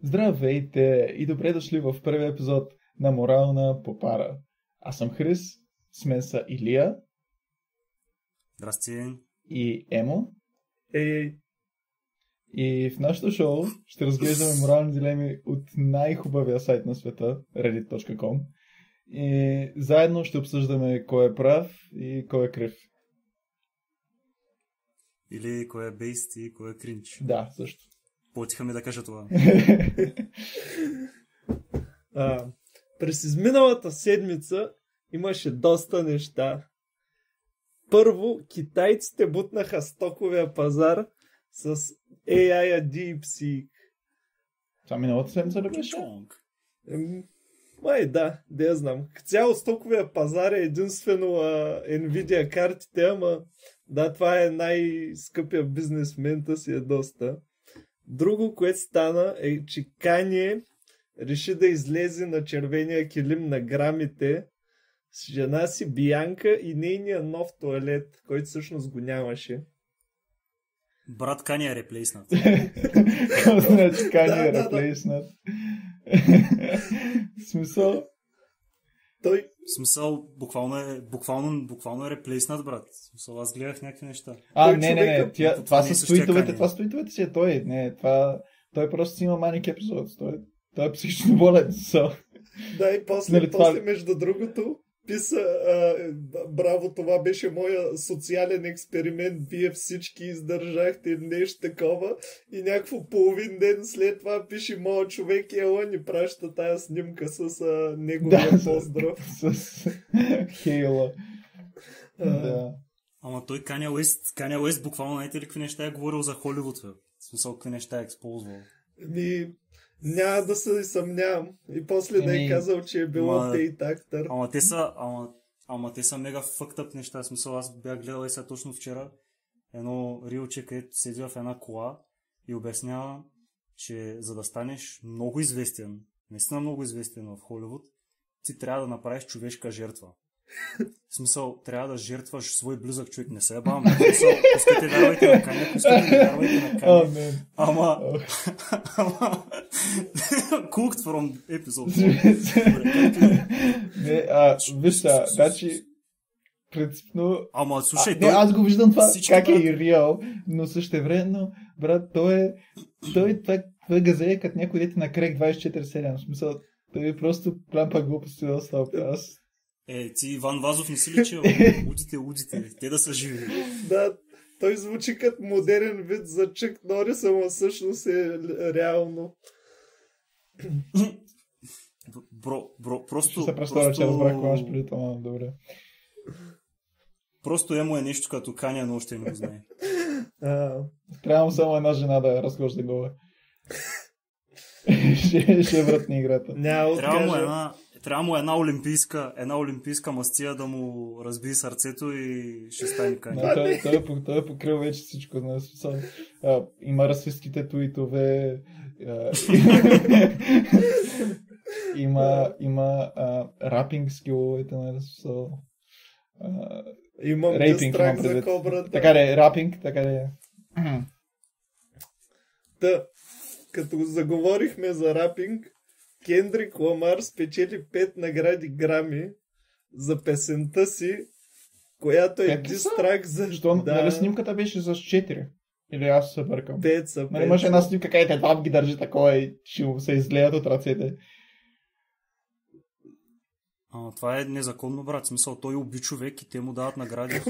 Здравейте и добре дошли в първия епизод на Морална попара. Аз съм Хрис, с мен са Илия. Здрасти. И Емо. Ей. И в нашото шоу ще разглеждаме морални дилеми от най-хубавия сайт на света, reddit.com. И заедно ще обсъждаме кой е прав и кой е крив. Или кой е бейст и кой е кринч. Да, също. Платиха ми да кажа това. През изминалата седмица имаше доста неща. Първо, китайците бутнаха стоковия пазар с AI-а DeepSeek. Това миналата седмица ли беше? Май да я знам. Цяло стоковия пазар е единствено Nvidia картите, ама да, това е най-скъпия бизнес в момента си е доста. Друго, което стана е, че Кanye реши да излезе на червения килим на грамите с жена си Бианка и нейния нов тоалет, който всъщност го нямаше. Брат Кани е реплейснат. Какво значи Кани е реплейснат? В смисъл? Той... В смисъл, буквално е реплейснат, брат. В смисъл, аз гледах някакви неща. Не. Това са твитовете си е той. Не, той просто си има Manic Episodes. Той е психично болен. Да, и после между другото, писа, браво, това беше моя социален експеримент, вие всички издържахте нещо такова, и някакво половин ден след това пише моя човек и ела ни праща тая снимка с неговия поздрав. С Хейла. Да. Ама той Kanye West буквално, знаете ли какви неща е говорил за Холивуд, бе? В смисъл, какви неща е използвал. Няма да се съмнявам. И после да е казал, че е било тейт актър. Ама те са мега fucked up неща. В смисъл, аз бях гледал и сега точно вчера едно рилче, където седи в една кола и обяснява, че за да станеш много известен, наистина много известен в Холивуд, ти трябва да направиш човешка жертва. В смисъл, трябва да жертваш свой близък човек. Не се е бавам. В смисъл, пускайте вярвайте на Кани, пускайте вярвайте на Кани. Ама... Cooked from episode. Вижте, значи принципно... Ама, слушай, аз го виждам това как е и реал, но същевременно, брат, той е газея като някой дете на крек 24/7. В смисъл, той е просто плямпа глупости да остава аз. Ти Иван Вазов не си личил? Удите, те да са живи. Да, той звучи като модерен вид за Чък Норис, ама всъщност е реално. Просто... Ще се представя, че разбрах какво имаш преди това, добре. Просто Емо е нещо като Каня, но още не го знае. Трябва само една жена да разхожда гола. Ще вратни играта. Трябва му една олимпийска мастия да му разби сърцето и ще стане Кани. Той е покрил вече всичко. Има расистските туитове. Има рапинг скиловете. Имам страх за кобрата. Така да е, рапинг, така да е. Като заговорихме за рапинг, Кендрик Ламар спечели 5 награди Грами за песента си, която е дистрак за... Защо? Нали снимката беше с 4? Или аз се бъркам? 5 са. Нали имаше една снимка, където едва ги държи такова и ще се излеят от ръцете. Това е незаконно, брат. В смисъл, той уби човек и те му дават награди.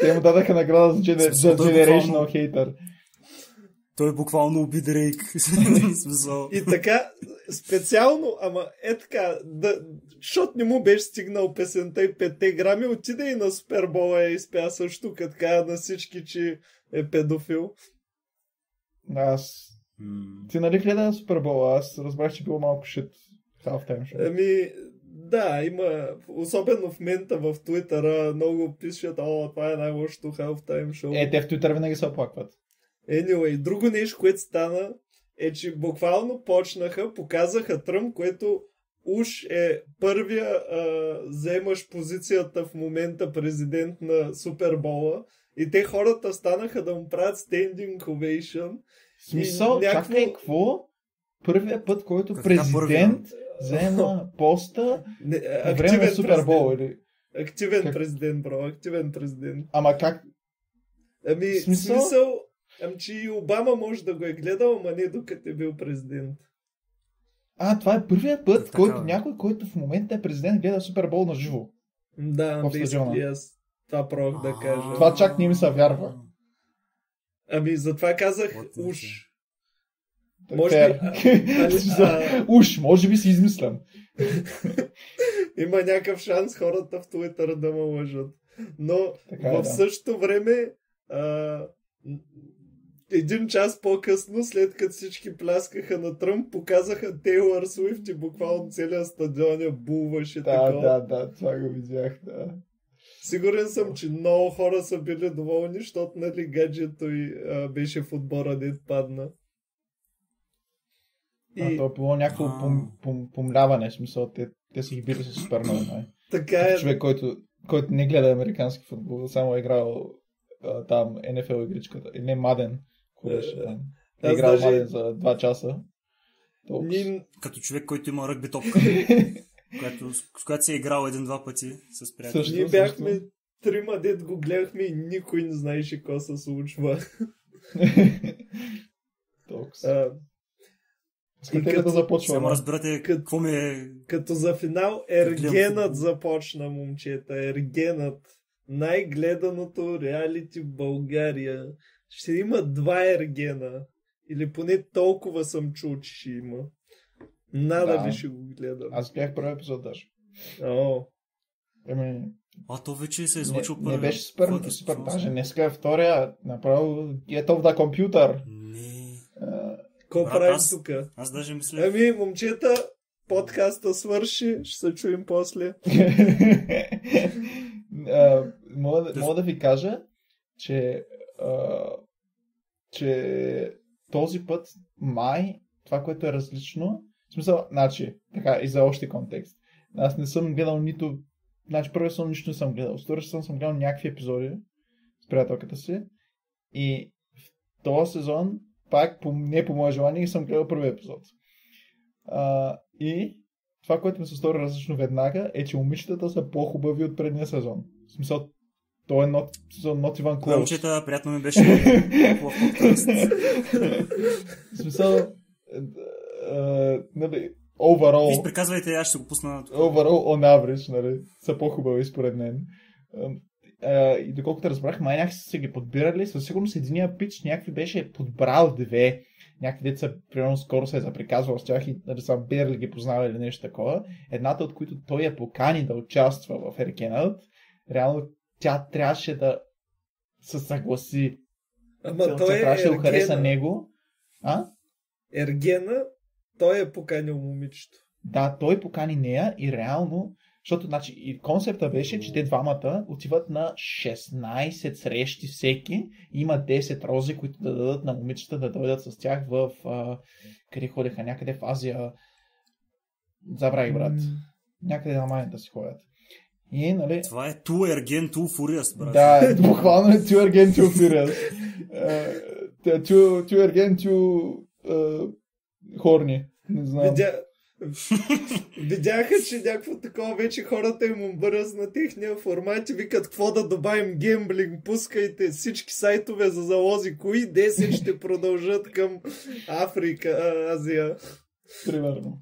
Те му дадаха награда за Generational Hater. Той буквално уби Дрейк. И така, специално, ама така, защото не му беше стигнал песента и 5 грами, отиде и на Супербола и изпя също, като каза на всички, че е педофил. Ти нали гледа на Супербола? Аз разбрах, че било малко шит халфтайм шоу. Да, има, особено в момента в Твитъра, много пишат, това е най-лошото халфтайм шоу. Те в Твитър винаги се оплакват. Anyway, друго нещо, което стана, е, че буквално показаха Тръмп, което уж е първия заемаш позицията в момента президент на Супербола И те хората станаха да му правят standing ovation. Смисъл, чакай, какво? Първият път, който президент взема поста по време на Супербол, или... Активен президент, бро, активен президент. Ама как? Смисъл, че и Обама може да го е гледал, ама не докато е бил президент. Това е първият път, който някой, който в момента е президент, гледа Супербол на живо. Да, basically, аз това пробвах да кажа. Това чак не ми се вярва. Затова казах уж. Може би си измислям. Има някакъв шанс хората в Twitter да ме лъжат. Но в същото време един час по-късно, след като всички пляскаха на Тръмп, показаха Тейлър Суифт и буквално целият стадион я булваше такова. Да, това го видях, да. Сигурен съм, че много хора са били доволни, защото нали гаджето и беше в отбора, дет падна. То е било някакво помляване, в смисъл, те са ги били с супер много. Така е. Човек, който не гледа американски футбол, само е играл там NFL игричката, или не Маден, е играл Маден за 2 часа. Като човек, който има ръгби топка, с която си е играл 1-2 пъти с приятели. Ние бяхме 3 дет го гледахме и никой не знаеше какво се случва. Искате да започва. Само разбирате какво ми е... Като за финал Ергенът започна, момчета. Ергенът. Най-гледаното реалити в България. Ще има 2 Ергена. Или поне толкова съм чул, че ще има. Надали ще го гледам. Аз гледах първи епизод даже. То вече се е излучил първи. Не беше супер. Даже днеска е втория. Направо get off the computer. Не. Какво правим тук? Аз даже мисля... Момчета, подкаста свърши, ще се чуем после. Мога да ви кажа, че този път това, което е различно, в смисъл, така, и за още контекст. Аз не съм гледал нито... първият сезон нищо не съм гледал. Втория сезон съм гледал някакви епизоди с приятелката си. И в този сезон пак, не по мое желание, съм гледал първи епизод. И това, което ми се стори различно веднага, е, че момичетата са по-хубави от предния сезон. В смисъл, то е not even close. Момчета, приятно ми беше хубав подкаст. В смисъл, overall... Виж, приказвайте, аз ще го пусна. Overall, on average, са по-хубави според мен. И доколкото разбрах, май някакси са ги подбирали, със сигурност единия пич някакви беше подбрал 2, някакви деца, примерно скоро се е заприказвал с тях и са берли ги познава или нещо такова. Едната, от които той я покани да участва в Ергенът, реално тя трябваше да се съгласи. Ама той трябваше да хареса него. Ергена, той е поканил момичето. Да, той покани нея и реално, защото и концепта беше, че те двамата отиват на 16 срещи всеки. Има 10 рози, които да дадат на момичета да дойдат с тях в... къде ходеха? Някъде в Азия. Забрави, брат. Някъде на майната си ходят. И, нали... Това е Two Ergen, Two Furious, брат. Да, буквално е Two Ergen, Two Furious. Two Ergen, Two хорни. Не знам. Видяха, че някакво такова вече хората им обърз на техния формат и викат какво да добавим гемблинг, пускайте всички сайтове за залози, кои 10 ще продължат към Африка, Азия. Примерно.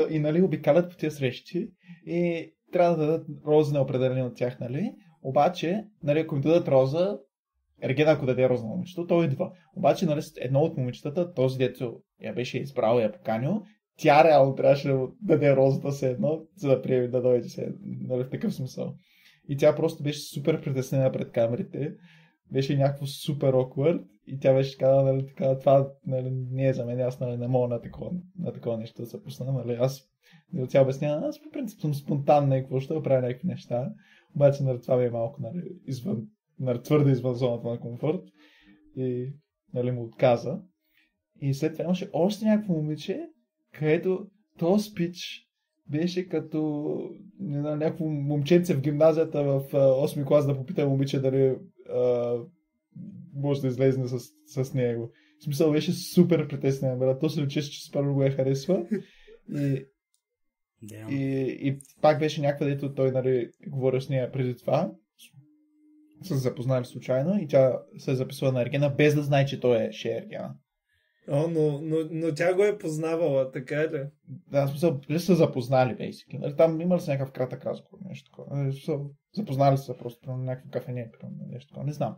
И нали обикалят по тия срещи и трябва да дадат рози на определени от тях, нали? Обаче, нали, ако им дадат роза, Ергена, ако даде роза на момичето, той идва. Обаче, нали, едно от момичетата, този дето я беше избрал и я поканил, тя реално трябваше да даде розата се едно, за да приеме да дойде се, нали, в такъв смисъл. И тя просто беше супер притеснена пред камерите, беше някакво супер awkward и тя беше казала, нали, така, това, нали, не е за мен, аз, нали, не мога на такова нещо да се пусна, нали, тя обяснява, аз по принцип съм спонтанна и какво ще да правя някакви неща, обаче, нали, това ми е малко, нали, твърде извън зоната на комфорт и, нали, му отказа. И след това имаше още някакво момиче, където този спич беше като не знам, някакво момченце в гимназията в 8-ми клас да попита момиче дали може да излезне с него. В смисъл беше супер притеснен, брат. То се личеше, че супер го я харесва. И пак беше някаква, дето той, нали, говори с нея преди това. Са се запознали случайно и тя се е записала на Ергена, без да знае, че той ще е Ергена. Но тя го е познавала, така ли? Да, в смисъл, ли са запознали, basically. Там имали са някакъв кратък разговор, нещо такова. Запознали са просто на някакво кафене, нещо такова. Не знам.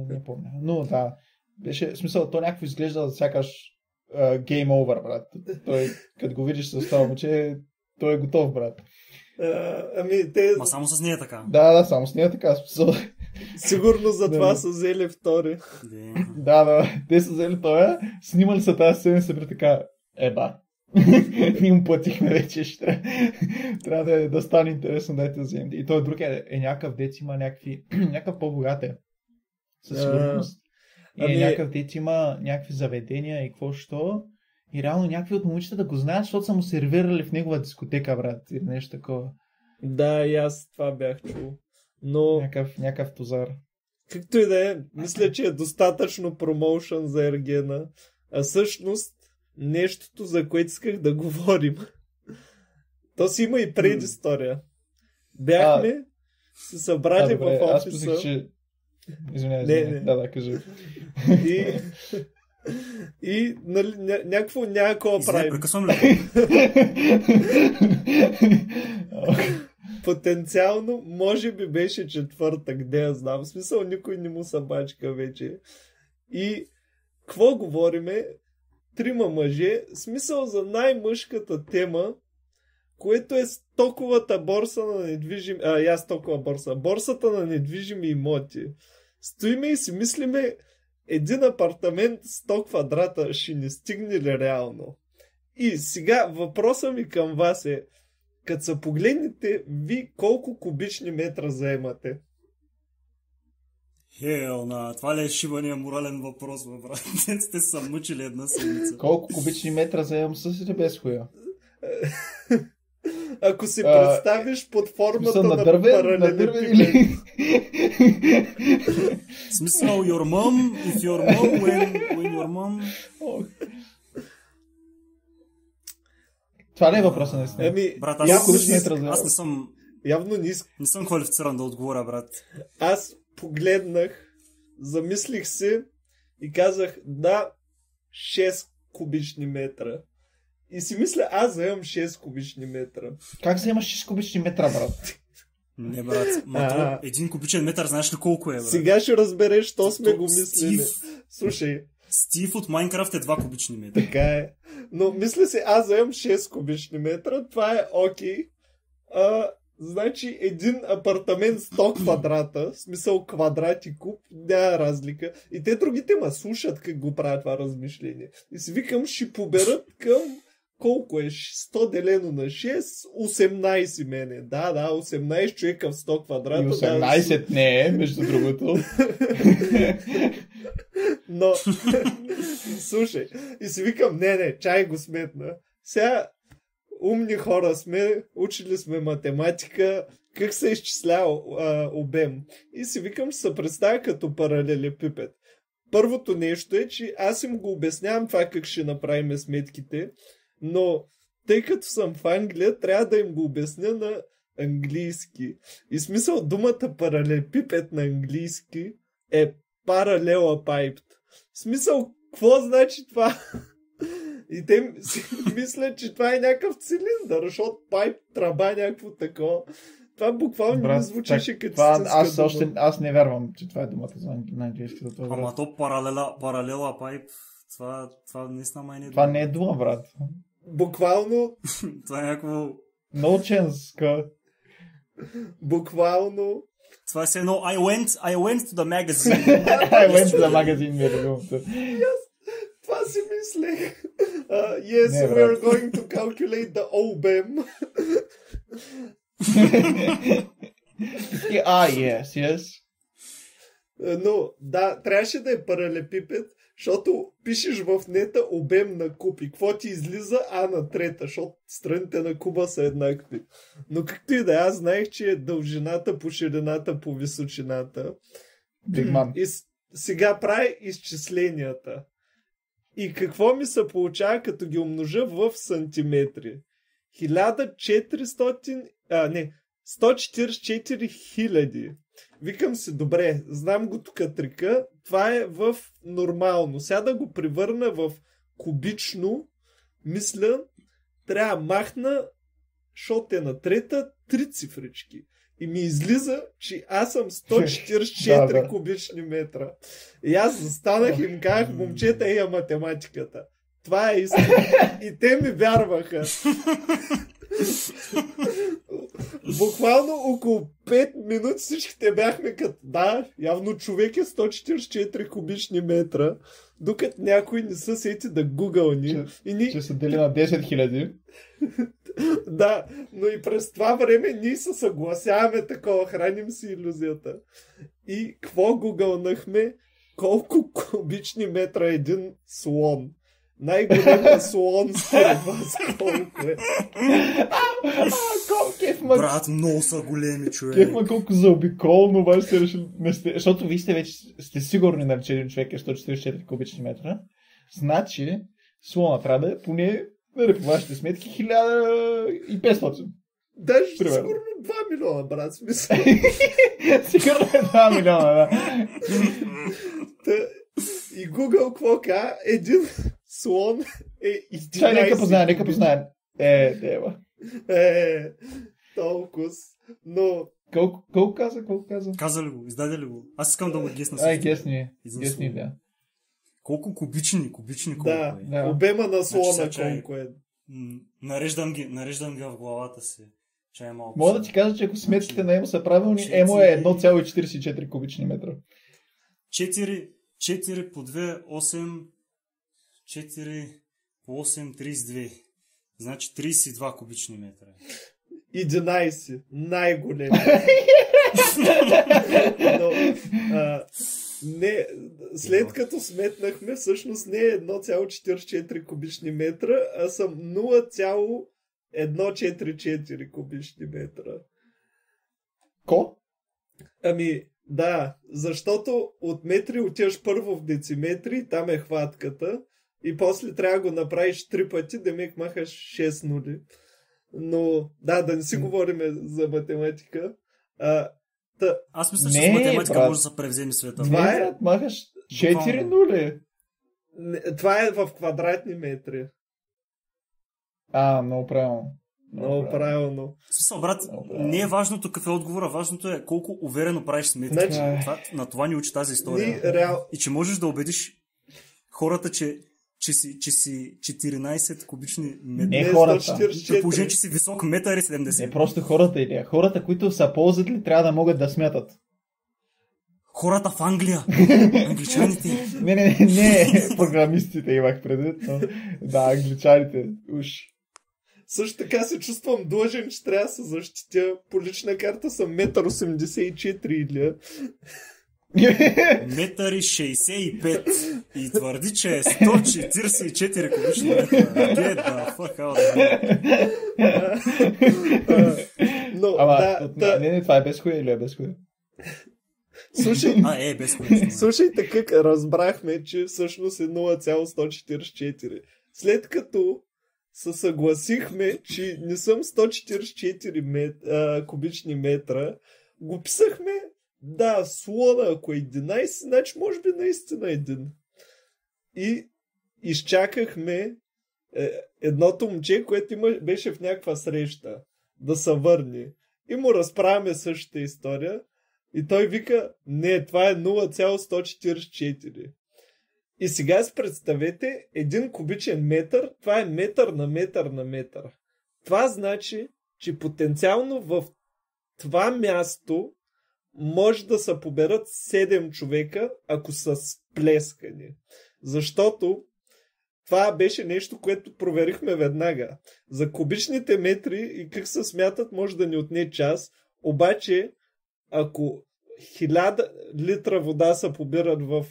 Не помня. Но да, беше, в смисъл, то някакво изглежда сякаш game over, брат. Той, като го видиш с това момче, той е готов, брат. Ма само с нея така. Да, само с нея така. Сигурно за това са взели втори. Да. Те са взели това, снимали са тази сцена и са при така, еба. Ние му платихме вече, трябва да стане интересно, дайте да вземем. И той друг е някакъв дец има някакъв по-богат е. Със сигурност. И някакъв дец има някакви заведения и какво що. И реално някакви от момичета да го знаят, защото са му сервирали в негова дискотека, брат, или нещо такова. Да, и аз това бях чул. Но... Някакъв тузар. Както и да е, мисля, че е достатъчно промоушън за Ергена. А всъщност, нещото, за което исках да говорим, то си има и предистория. Бяхме се събрали в офиса. Аз мислех, че... Извинявай. Да, кажи. И нали, някакво някакво правим. Прекъсвам ли? Потенциално, може би беше четвъртък, де я знам. В смисъл, никой не му събачка вече. И какво говориме? Трима мъже. Смисъл за най-мъжката тема, което е стоковата борса на недвижими... Борсата на недвижими имоти. Стоиме и си мислиме, един апартамент 100 квадрата ще ни стигне ли реално? И сега въпросът ми към вас е, като се погледнете, ви колко кубични метра заемате? Това ли е шибания морален въпрос, брат? Сте са мъчили една седмица. Колко кубични метра заемам с или без хуя? Ако си представиш под формата на паралелепипед. Смисъл, your mom, if your mom, when your mom... Това не е въпросът, наистина. Брат, аз не съм... Явно не съм квалифициран да отговоря, брат. Аз погледнах, замислих се и казах, да, 6 кубични метра. И си мисля, аз заемам 6 кубични метра. Как вземаш 6 кубични метра, брат? Не, брат. Един кубичен метър, знаеш ли колко е, брат? Сега ще разбереш, що сме го мислили. Слушай. Стив от Майнкрафт е 2 кубични метра. Така е. Но мисля се, аз заемам 6 кубични метра. Това е окей. Значи един апартамент 100 квадрата, в смисъл квадрат и куб, няма разлика. И те другите ма слушат как го правят това размишление. И си викам, ще поберат към колко е? 100 делено на 6, 18 мене. Да, 18 човека в 100 квадрата. И 18 не е, между другото. Но, слушай, и си викам, не, чай го сметна. Сега умни хора сме, учили сме математика, как се изчислява обем. И си викам, ще се представя като паралелепипед. Първото нещо е, че аз им го обяснявам това как ще направим сметките, но тъй като съм в Англия, трябва да им го обясня на английски. И смисъл думата паралелепипед на английски е parallelepiped. В смисъл, какво значи това? И те си мислят, че това е някакъв цилиндър, защото пайп, тръба, някакво такова. Това буквално не звучеше като истинска дума. Аз не вярвам, че това е думата на английски. Ама то паралела пайп, това наистина май не е дума. Това не е дума, брат. Буквално... това е някакво... No chance, Буквално... Това е едно I went to the magazine. I went to the magazine, ми е думата. Това си мислех. Yes, we are going to calculate the OBEM. Yes. Но да, трябваше да е паралепипед, защото пишеш в нета обем на куб и какво ти излиза А на трета, защото страните на куба са еднакви. Но както и да е, аз знаех, че е дължината по ширината по височината. Бигман. И сега прави изчисленията. И какво ми се получава, като ги умножа в сантиметри? 144 хиляди. Викам си, добре, знам го тук трика, това е в нормално. Сега да го превърна в кубично, мисля, трябва махна, защото е на трета, 3 цифрички. И ми излиза, че аз съм 144 кубични метра. И аз застанах и им казах, момчета, ея математиката. Това е истина. И те ми вярваха. Буквално около 5 минути всичките бяхме като да, явно човек е 144 кубични метра, докато някой не се сети да гугълни. Че се дели на 10 000. Да, но и през това време ние се съгласяваме такова, храним си илюзията. И какво гугълнахме? Колко кубични метра е един слон? Най-големият слон според вас колко е? Брат, много са големи, човек. Кефма колко заобиколно обаче сте решили. Защото вие сте вече сте сигурни, нали, че един човек е 144 кубични метра. Значи, слона трябва да е поне, нали, по вашите сметки, 1500. Даже сигурно 2 милиона, брат, смисъл. Сигурно е 2 милиона, да. И Google какво ка? Един слон е 11. Чай, нека познаем. Дева. Толкова. Но... Колко каза? Каза ли го? Издаде ли го? Аз искам да го гесна. Гесни, да. Колко кубични колко да, е? Да, обема на слона колко е. Нареждам ги в главата си. Чай малко. Мога да ти кажа, че ако сметките на Емо са правилни, Емо е 1,44 кубични метра. 4 по 2, 8, 4 по 8, 32. Значи 32 кубични метра. 11. Най-големи. Но, не, след като сметнахме, всъщност не е 1,44 кубични метра, а съм 0,144 кубични метра. Ко? Ами, да, защото от метри отиваш първо в дециметри, там е хватката, и после трябва да го направиш 3 пъти, да мек махаш 6 нули. Но, да не си говорим за математика. Аз мисля, че с математика може да се превземе света. Това е, махаш 4 нули. Това е в квадратни метри. Много правилно. Много правилно. Смисъл, брат, не е важното какъв е отговора, важното е колко уверено правиш сметки. Значи, на това ни учи тази история. И че можеш да убедиш хората, че си 14 кубични метра. Не хората. При положение, че си висок 1,70 м. Не просто хората, Илия. Хората, които са ползватели, трябва да могат да смятат. Хората в Англия. Англичаните. Не. Програмистите имах предвид. Но... Да, англичаните. Уж. Също така се чувствам длъжен, че трябва да се защитя. По лична карта съм 1,84 м, Илия. 1,65 м и твърди, че е 144 кубични метра. Get the fuck out of here. Не, това е без хуя или е без хуя? Слушайте как разбрахме, че всъщност е 0,144. След като се съгласихме, че не съм 144 кубични метра, го писахме. Да, слона, ако е 11, значи може би наистина един. И изчакахме едното момче, което беше в някаква среща, да се върне. И му разправяме същата история. И той вика, не, това е 0,144. И сега си представете, един кубичен метър, това е метър на метър на метър. Това значи, че потенциално в това място може да се поберат 7 човека, ако са сплескани. Защото това беше нещо, което проверихме веднага. За кубичните метри и как се смятат може да ни отне час, обаче ако 1000 литра вода се побират в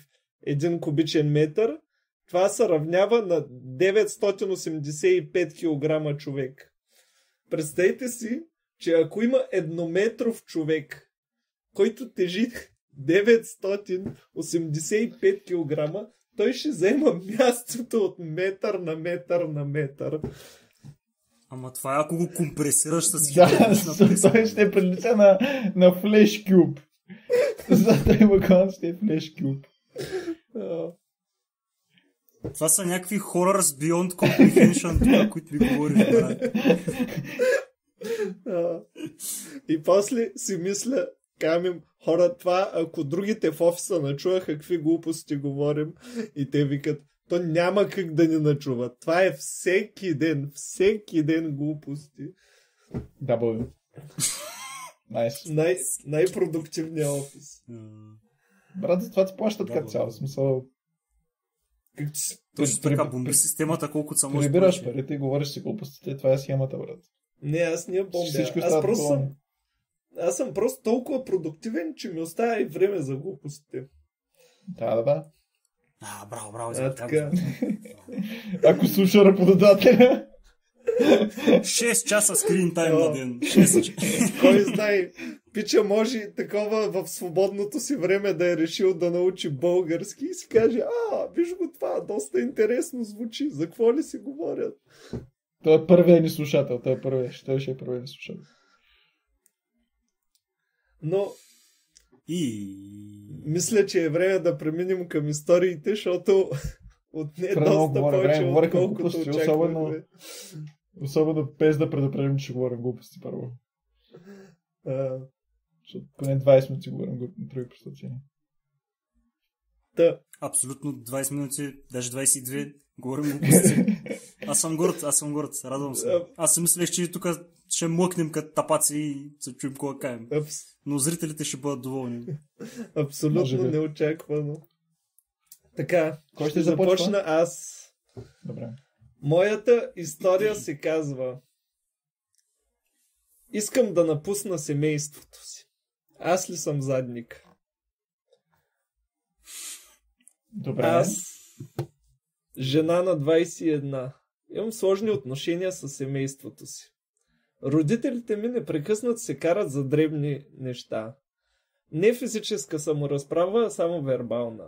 1 кубичен метър, това се равнява на 985 кг човек. Представете си, че ако има еднометров човек, който тежи 985 кг, той ще взема мястото от метър на метър на метър. Ама това е ако го компресираш с Да, той ще прилича на флеш кюб. Той вагон ще е флеш кюб. Това са някакви horrors beyond comprehension, това, които ми говориш, брат. И после си мисля, камим, хора, това, ако другите в офиса начуваха какви глупости говорим, и те викат, то няма как да ни начуват. Това е всеки ден глупости. W. Nice. Най-продуктивният офис. Брат, за това ти плащат като цяло. Смисъл... Точно така, бомби системата колкото са може. Прибираш парите и говориш си глупостите. Това е схемата, брат. Не, аз не бомбя. Аз съм просто толкова продуктивен, че ми оставя и време за глупостите. Да. Браво. Така. Ако слуша работодателя. 6 часа скрин тайм на ден. 6 Кой знае, пича може такова в свободното си време да е решил да научи български и си каже, виж го това, доста интересно звучи, за какво ли си говорят? Той е първият ни слушател, той ще е първият ни слушател. Но мисля, че е време да преминем към историите, защото отне доста повече, отколкото очаквахме. Особено без да предупредим, че ще говорим глупости първо. Защото поне 20 минути говорим други престъпления. Абсолютно 20 минути, даже 22 говорим глупости. Аз съм горд, радвам се. Аз си мислех, че тук ще млъкнем като тапаци и се чуем кога каем. Но зрителите ще бъдат доволни. Абсолютно неочаквано. Така, кой ще започна аз. Добре. Моята история се казва: искам да напусна семейството си. Аз ли съм задник? Добре. Аз, жена на 21, имам сложни отношения с семейството си. Родителите ми непрекъснато се карат за дребни неща. Не физическа саморазправа, а само вербална.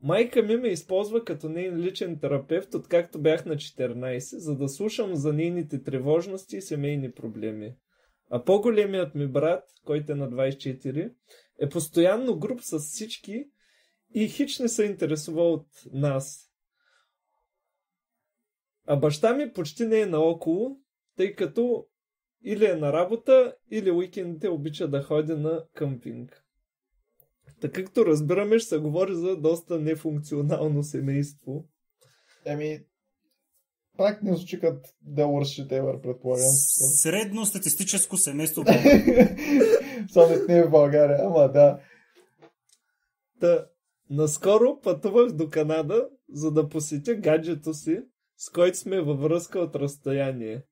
Майка ми ме използва като нейн личен терапевт, откакто бях на 14, за да слушам за нейните тревожности и семейни проблеми. А по-големият ми брат, който е на 24, е постоянно груб с всички и хич не се интересува от нас. А баща ми почти не е наоколо, тъй като или е на работа, или уикендите обича да ходи на къмпинг. Така както разбираме, ще се говори за доста нефункционално семейство. Пак не звучи като The Worst Shit Ever, предполагам. Средно статистическо семейство. Само не е в България, ама да. Наскоро пътувах до Канада, за да посетя гаджето си, с който сме във връзка от разстояние.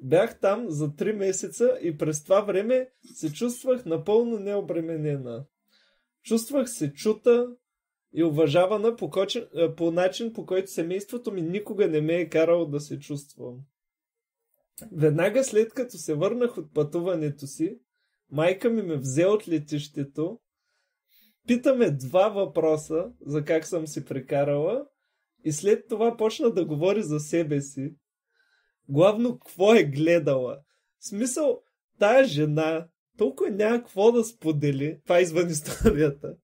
Бях там за 3 месеца и през това време се чувствах напълно необременена. Чувствах се чута и уважавана по начин, по който семейството ми никога не ме е карало да се чувствам. Веднага след като се върнах от пътуването си, майка ми ме взе от летището, пита ме 2 въпроса за как съм си прекарала и след това почна да говори за себе си. Главно, какво е гледала. В смисъл, тая жена толкова няма какво да сподели. Това е извън историята.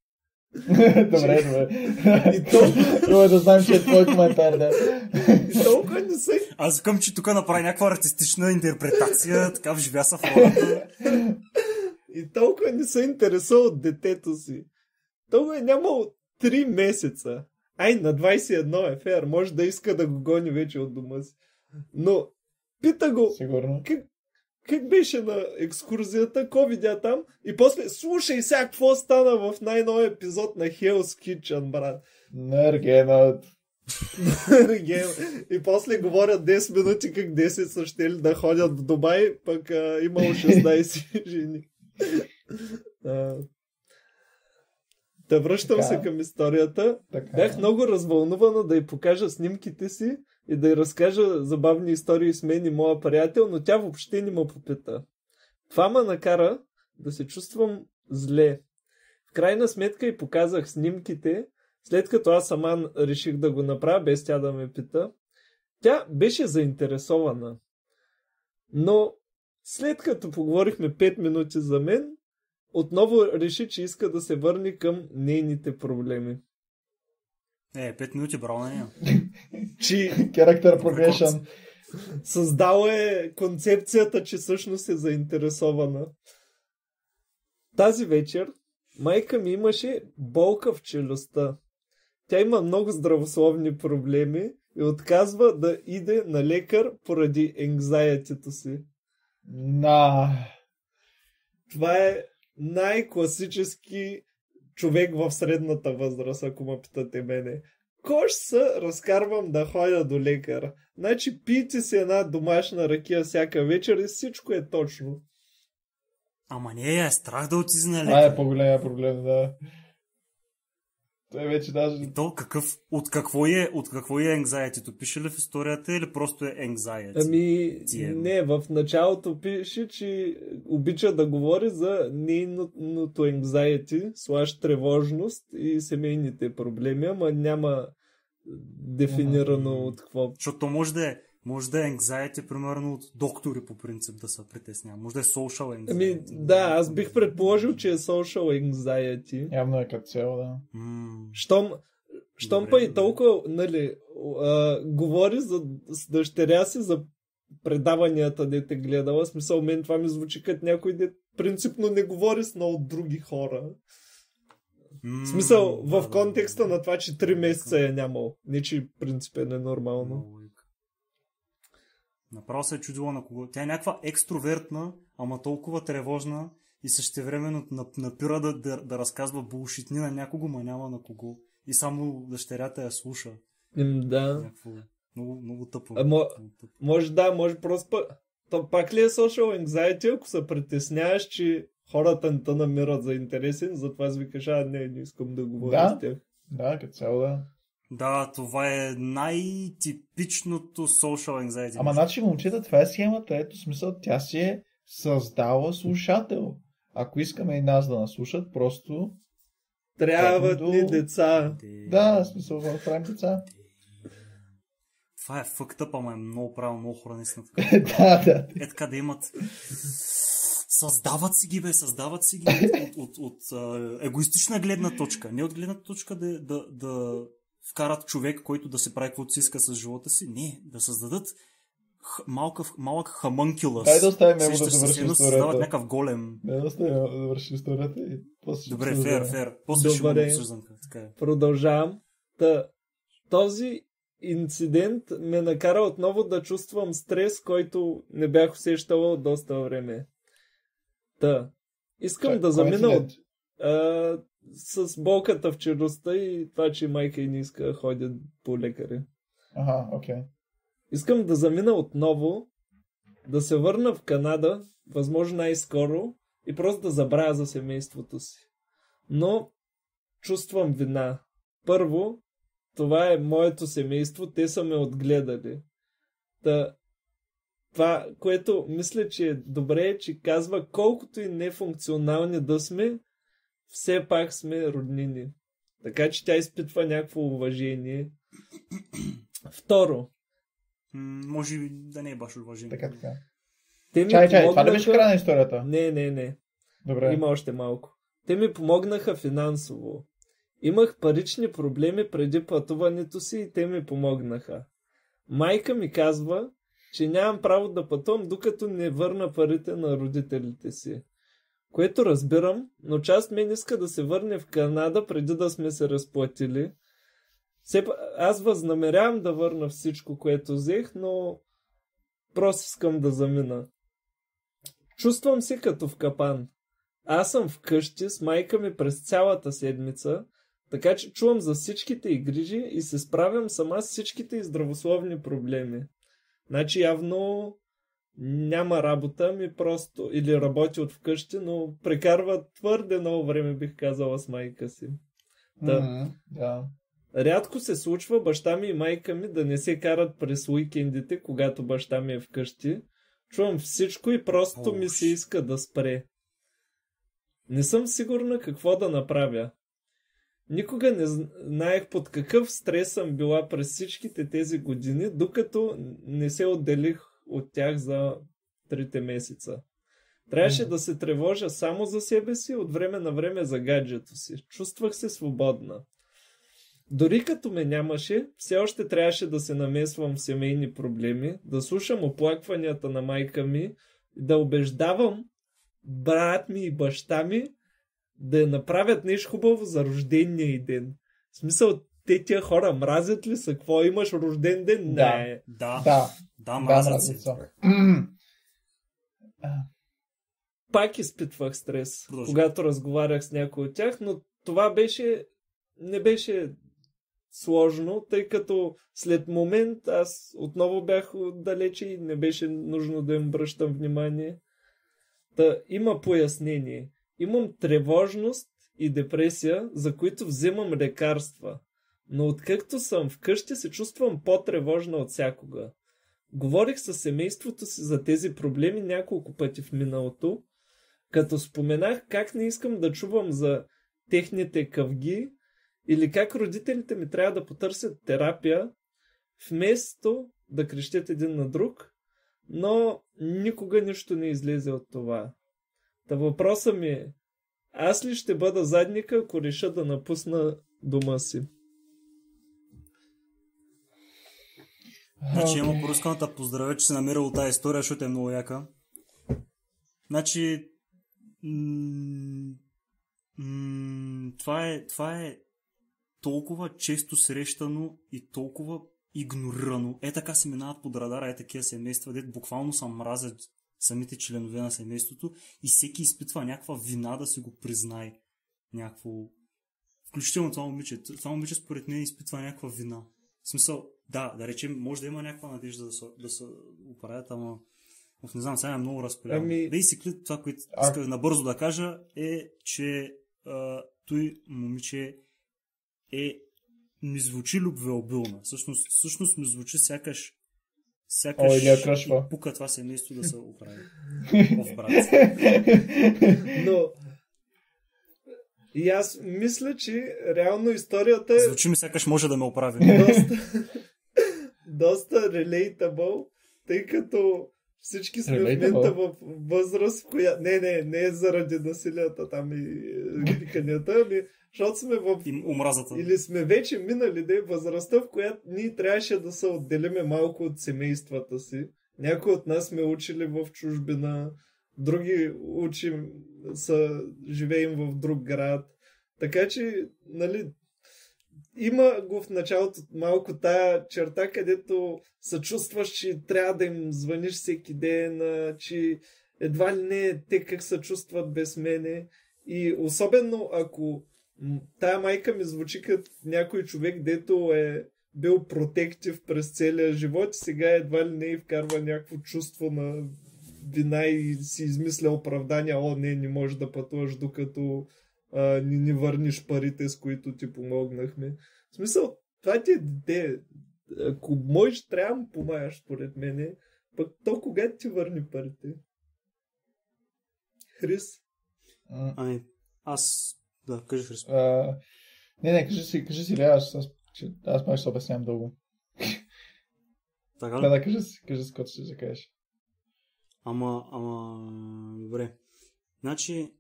Добре. Трябва да знам, че е твой коментар, да. И толкова не са... Аз викам, че тук направи някаква артистична интерпретация, така вживя са в ролята. И толкова не се интересува от детето си. Толкова е нямало 3 месеца. На 21 е фер, може да иска да го гони вече от дома си. Но пита го, сигурно. Как беше на екскурзията, какво видя там и после слушай сега какво стана в най-новия епизод на Hell's Kitchen, брат. Нергенът. И после говорят 10 минути как 10 са щели да ходят в Дубай, пък имало 16 жени. Да, връщам се Така. към историята. Така. Бях много развълнувана да й покажа снимките си и да й разкажа забавни истории с мен и моя приятел, но тя въобще не ме попита. Това ме накара да се чувствам зле. В крайна сметка й показах снимките, след като аз сама реших да го направя, без тя да ме пита. Тя беше заинтересована. Но след като поговорихме 5 минути за мен, отново реши, че иска да се върне към нейните проблеми. 5 минути, браво на нея. Че Character progression. създала е концепцията, че всъщност е заинтересована. Тази вечер майка ми имаше болка в челюстта. Тя има много здравословни проблеми и отказва да иде на лекар поради anxiety-то си. Това е най-класически човек в средната възраст, ако ме питате мене. Кош се разкарвам да ходя до лекар. Значи пийте си една домашна ракия всяка вечер и всичко е точно. Ама не, е страх да отиде на Това е лекар. по-големия проблем, да. Той вече даже... И то от какво е anxiety-то? Пише ли в историята или просто е anxiety? Ами, не, в началото пише, че обича да говори за нейното anxiety, / тревожност и семейните проблеми, ама няма дефинирано от какво. Защото може да е anxiety, примерно от доктори по принцип да се притеснява. Може да е social anxiety. Ами, да, аз бих предположил, че е social anxiety. Явно е като цяло, да. Щом Добре, па и добре. толкова, нали, говори с дъщеря си за предаванията, дете гледала. В смисъл, мен това ми звучи като някой, де принципно не говори с много други хора. В смисъл, в контекста на това, че 3 месеца е нямал. Не, че принципен е нормално. Направо се е чудила на кого. Тя е някаква екстровертна, ама толкова тревожна и същевременно напира да разказва булшитни на някого, ма няма на кого. И само дъщерята я слуша. Да. Някакво много, много тъпо. Може просто то пак ли е social anxiety, ако се притесняваш, че хората не те намират за интересен, затова аз викаш, не искам да говоря с тях. Да, като цяло, да. Да, това е най-типичното social anxiety. Ама значи, момчета, това е схемата. Ето смисъл, тя си е създала слушател. Ако искаме и нас да наслушат, просто... Трябват ни деца. Да, смисъл, да правим деца. Това е fucked up, ама е много правилно, много хора наистина. Да. Е така да имат... Създават си ги от егоистична гледна точка. Не от гледна точка да вкарат човек, който да се прави каквото си иска с живота си. Не, да създадат малък хамънкюлъс. Дай да оставим его да Сещаш се, довърши едно създават историята. някакъв голем. Да оставим да довърши историята и после ще Добре, обсъждаме. фер. После ще го Добре. обсъждам. Така е. Продължавам. Този инцидент ме накара отново да чувствам стрес, който не бях усещала от доста време. Искам да замина от с болката в челюстта и това, че майка и не иска да ходят по лекари. Окей. Искам да замина отново, да се върна в Канада, възможно най-скоро, и просто да забравя за семейството си. Но чувствам вина. Първо, това е моето семейство, те са ме отгледали. Това, което мисля, че е добре, че казва, колкото и нефункционални да сме, все пак сме роднини. Така че тя изпитва някакво уважение. Второ. Може и да не е баш уважение. Така. Те ми Чай, помогнаха... това ли беше края на историята? Не. Добре. Има още малко. Те ми помогнаха финансово. Имах парични проблеми преди пътуването си и те ми помогнаха. Майка ми казва, че нямам право да пътувам, докато не върна парите на родителите си. Което разбирам, но част мен иска да се върне в Канада преди да сме се разплатили. Аз възнамерявам да върна всичко, което взех, но просто искам да замина. Чувствам се като в капан. Аз съм вкъщи с майка ми през цялата седмица, така че чувам за всичките й грижи и се справям сама с всичките й здравословни проблеми. Значи явно няма работа, ми просто или работи от вкъщи, но прекарва твърде много време, бих казала, с майка си. Да. Рядко се случва баща ми и майка ми да не се карат през уикендите, когато баща ми е вкъщи. Чувам всичко и просто ми се иска да спре. Не съм сигурна какво да направя. Никога не знаех под какъв стрес съм била през всичките тези години, докато не се отделих от тях за 3 месеца. Трябваше да се тревожа само за себе си, от време на време за гаджето си. Чувствах се свободна. Дори като ме нямаше, все още трябваше да се намесвам в семейни проблеми, да слушам оплакванията на майка ми, да убеждавам брат ми и баща ми да направят нещо хубаво за рождения й ден. В смисъл, тия хора мразят ли са? Какво, имаш рожден ден? Не. Да, мразят се. Пак изпитвах стрес, когато разговарях с някой от тях, но това не беше сложно, тъй като след момент аз отново бях далече и не беше нужно да им обръщам внимание. Има пояснение. Имам тревожност и депресия, за които вземам лекарства, но откакто съм вкъщи се чувствам по-тревожна от всякога. Говорих със семейството си за тези проблеми няколко пъти в миналото, като споменах как не искам да чувам за техните къвги или как родителите ми трябва да потърсят терапия, вместо да крещят един на друг, но никога нищо не излезе от това. Та въпросът ми е, аз ли ще бъда задника, ако реша да напусна дома си? Значи има по-искам да поздравя, че се намерил тази история, защото е много яка. Значи това е толкова често срещано и толкова игнорирано. Така се минават под радара, такива семейства, дето буквално са мразят самите членове на семейството и всеки изпитва някаква вина да си го признае. Включително това момиче. Това момиче според мен изпитва някаква вина. В смисъл, да речем, може да има някаква надежда да се оправят, ама не знам, сега е много разпилено. Basically, това, което исках набързо да кажа е, че той момиче ми звучи любвеобилна. Всъщност ми звучи сякаш пука това семейство да се оправи в брат. Но и аз мисля, че реално историята е... Звучи ми сякаш може да ме оправи. Доста relatable, тъй като всички сме в момента в възраст, в която... Не е заради насилията там и виканията, ами защото сме в... омразата. Или сме вече минали възрастта, в която ние трябваше да се отделиме малко от семействата си. Някои от нас сме учили в чужбина, други живеем в друг град. Така че, има го в началото малко тая черта, където се чувстваш, че трябва да им звъниш всеки ден, че едва ли не те как се чувстват без мене. И особено ако тая майка ми звучи като някой човек, дето е бил протектив през целия живот и сега едва ли не вкарва някакво чувство на вина и си измисля оправдания, не можеш да пътуваш докато ни върниш парите, с които ти помогнахме. В смисъл, това ти е дете. Ако можеш, трябва да му помагаш, според мене. Пък то кога ти върни парите? Хрис? Да, кажи Хрис. Кажи си, аз май ще обяснявам дълго. Така? Да, кажи си, каквото ще кажеш. Ама, добре. Значи,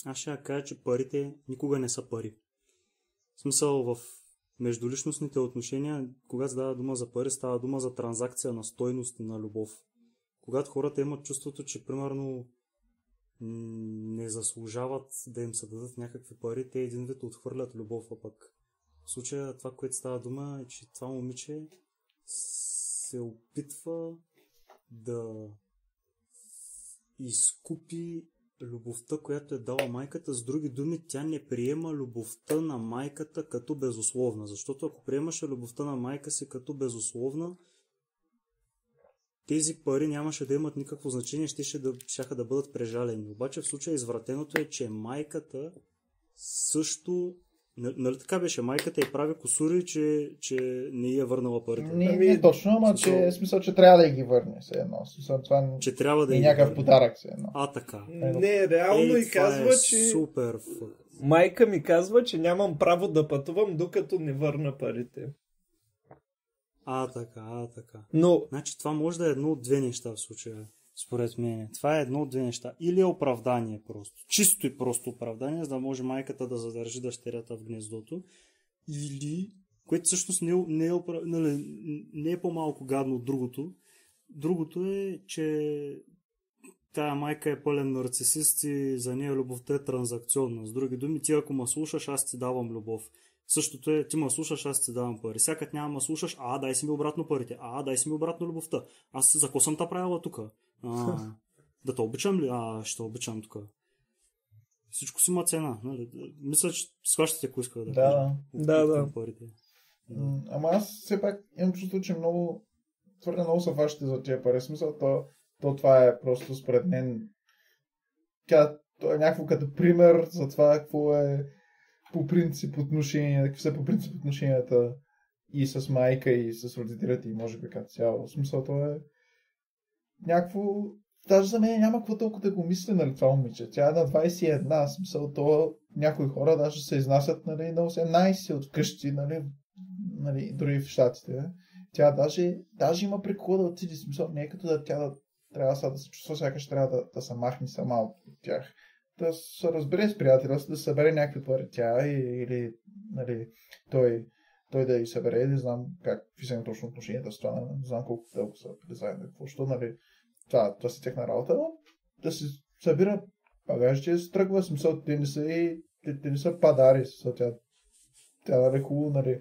аз ще кажа, че парите никога не са пари. В смисъл, в междуличностните отношения, когато става дума за пари, става дума за транзакция на стойност и на любов. Когато хората имат чувството, че примерно не заслужават да им се дадат някакви пари, те един вид отхвърлят любов, а пък в случая това, което става дума е, че това момиче се опитва да изкупи любовта, която е дала майката. С други думи, тя не приема любовта на майката като безусловна. Защото ако приемаше любовта на майка си като безусловна, тези пари нямаше да имат никакво значение, щяха да бъдат прежалени. Обаче в случая извратеното е, че майката също Нали така беше? Майката й прави кусури, че не й е върнала парите. Не точно, ама че е смисъл, че трябва да й ги върне все едно. Смисъл, това Че трябва да е й някакъв върне. подарък все едно. Така. Не, реално и това казва, е че... супер. Майка ми казва, че нямам право да пътувам, докато не върна парите. Така. Но Значи това може да е едно от две неща в случая, според мен. Това е едно от две неща. Или е оправдание просто. Чисто и просто оправдание, за да може майката да задържи дъщерята в гнездото. Или, което всъщност не е по-малко гадно от другото. Другото е, че тая майка е пълен нарцисист и за нея любовта е транзакционна. С други думи, ти ако ме слушаш, аз ти давам любов. Същото е, ти ме слушаш, аз ти давам пари. Сякът няма ме слушаш, дай си ми обратно парите. Дай си ми обратно любовта. Аз за какво съм та правила тук? Да те обичам ли? Ще обичам тук. Всичко си има цена. Нали? Мисля, че схващате, ако иска да кажа. Да. Парите. Ама аз все пак имам чувство, че твърде много са вашите за тия пари. Смисъл, то това е просто според мен. То е някакво като пример за това какво е по принцип отношения, какви са по принцип отношенията и с майка, и с родителите, и може би като цяло. В смисъл, то е някакво... Даже за мен няма какво толкова да го мисля, нали, това момиче. Тя е на 21, в смисъл, то някои хора даже се изнасят, нали, на 18 от къщи, нали, дори в щатите. Тя даже има прикола да отиде, в смисъл, не е като трябва да се чувства, сякаш трябва да се махне сама от тях. Да се разбере с приятеля, да се събере някакви пари тя или нали, той да й събере, не знам какви са точно отношенията с това, не знам колко дълго са заедно, какво, нали, това си техна работа, но да се събира багажите, се тръгва, смисъл, те не са падари, тя е хубаво, нали,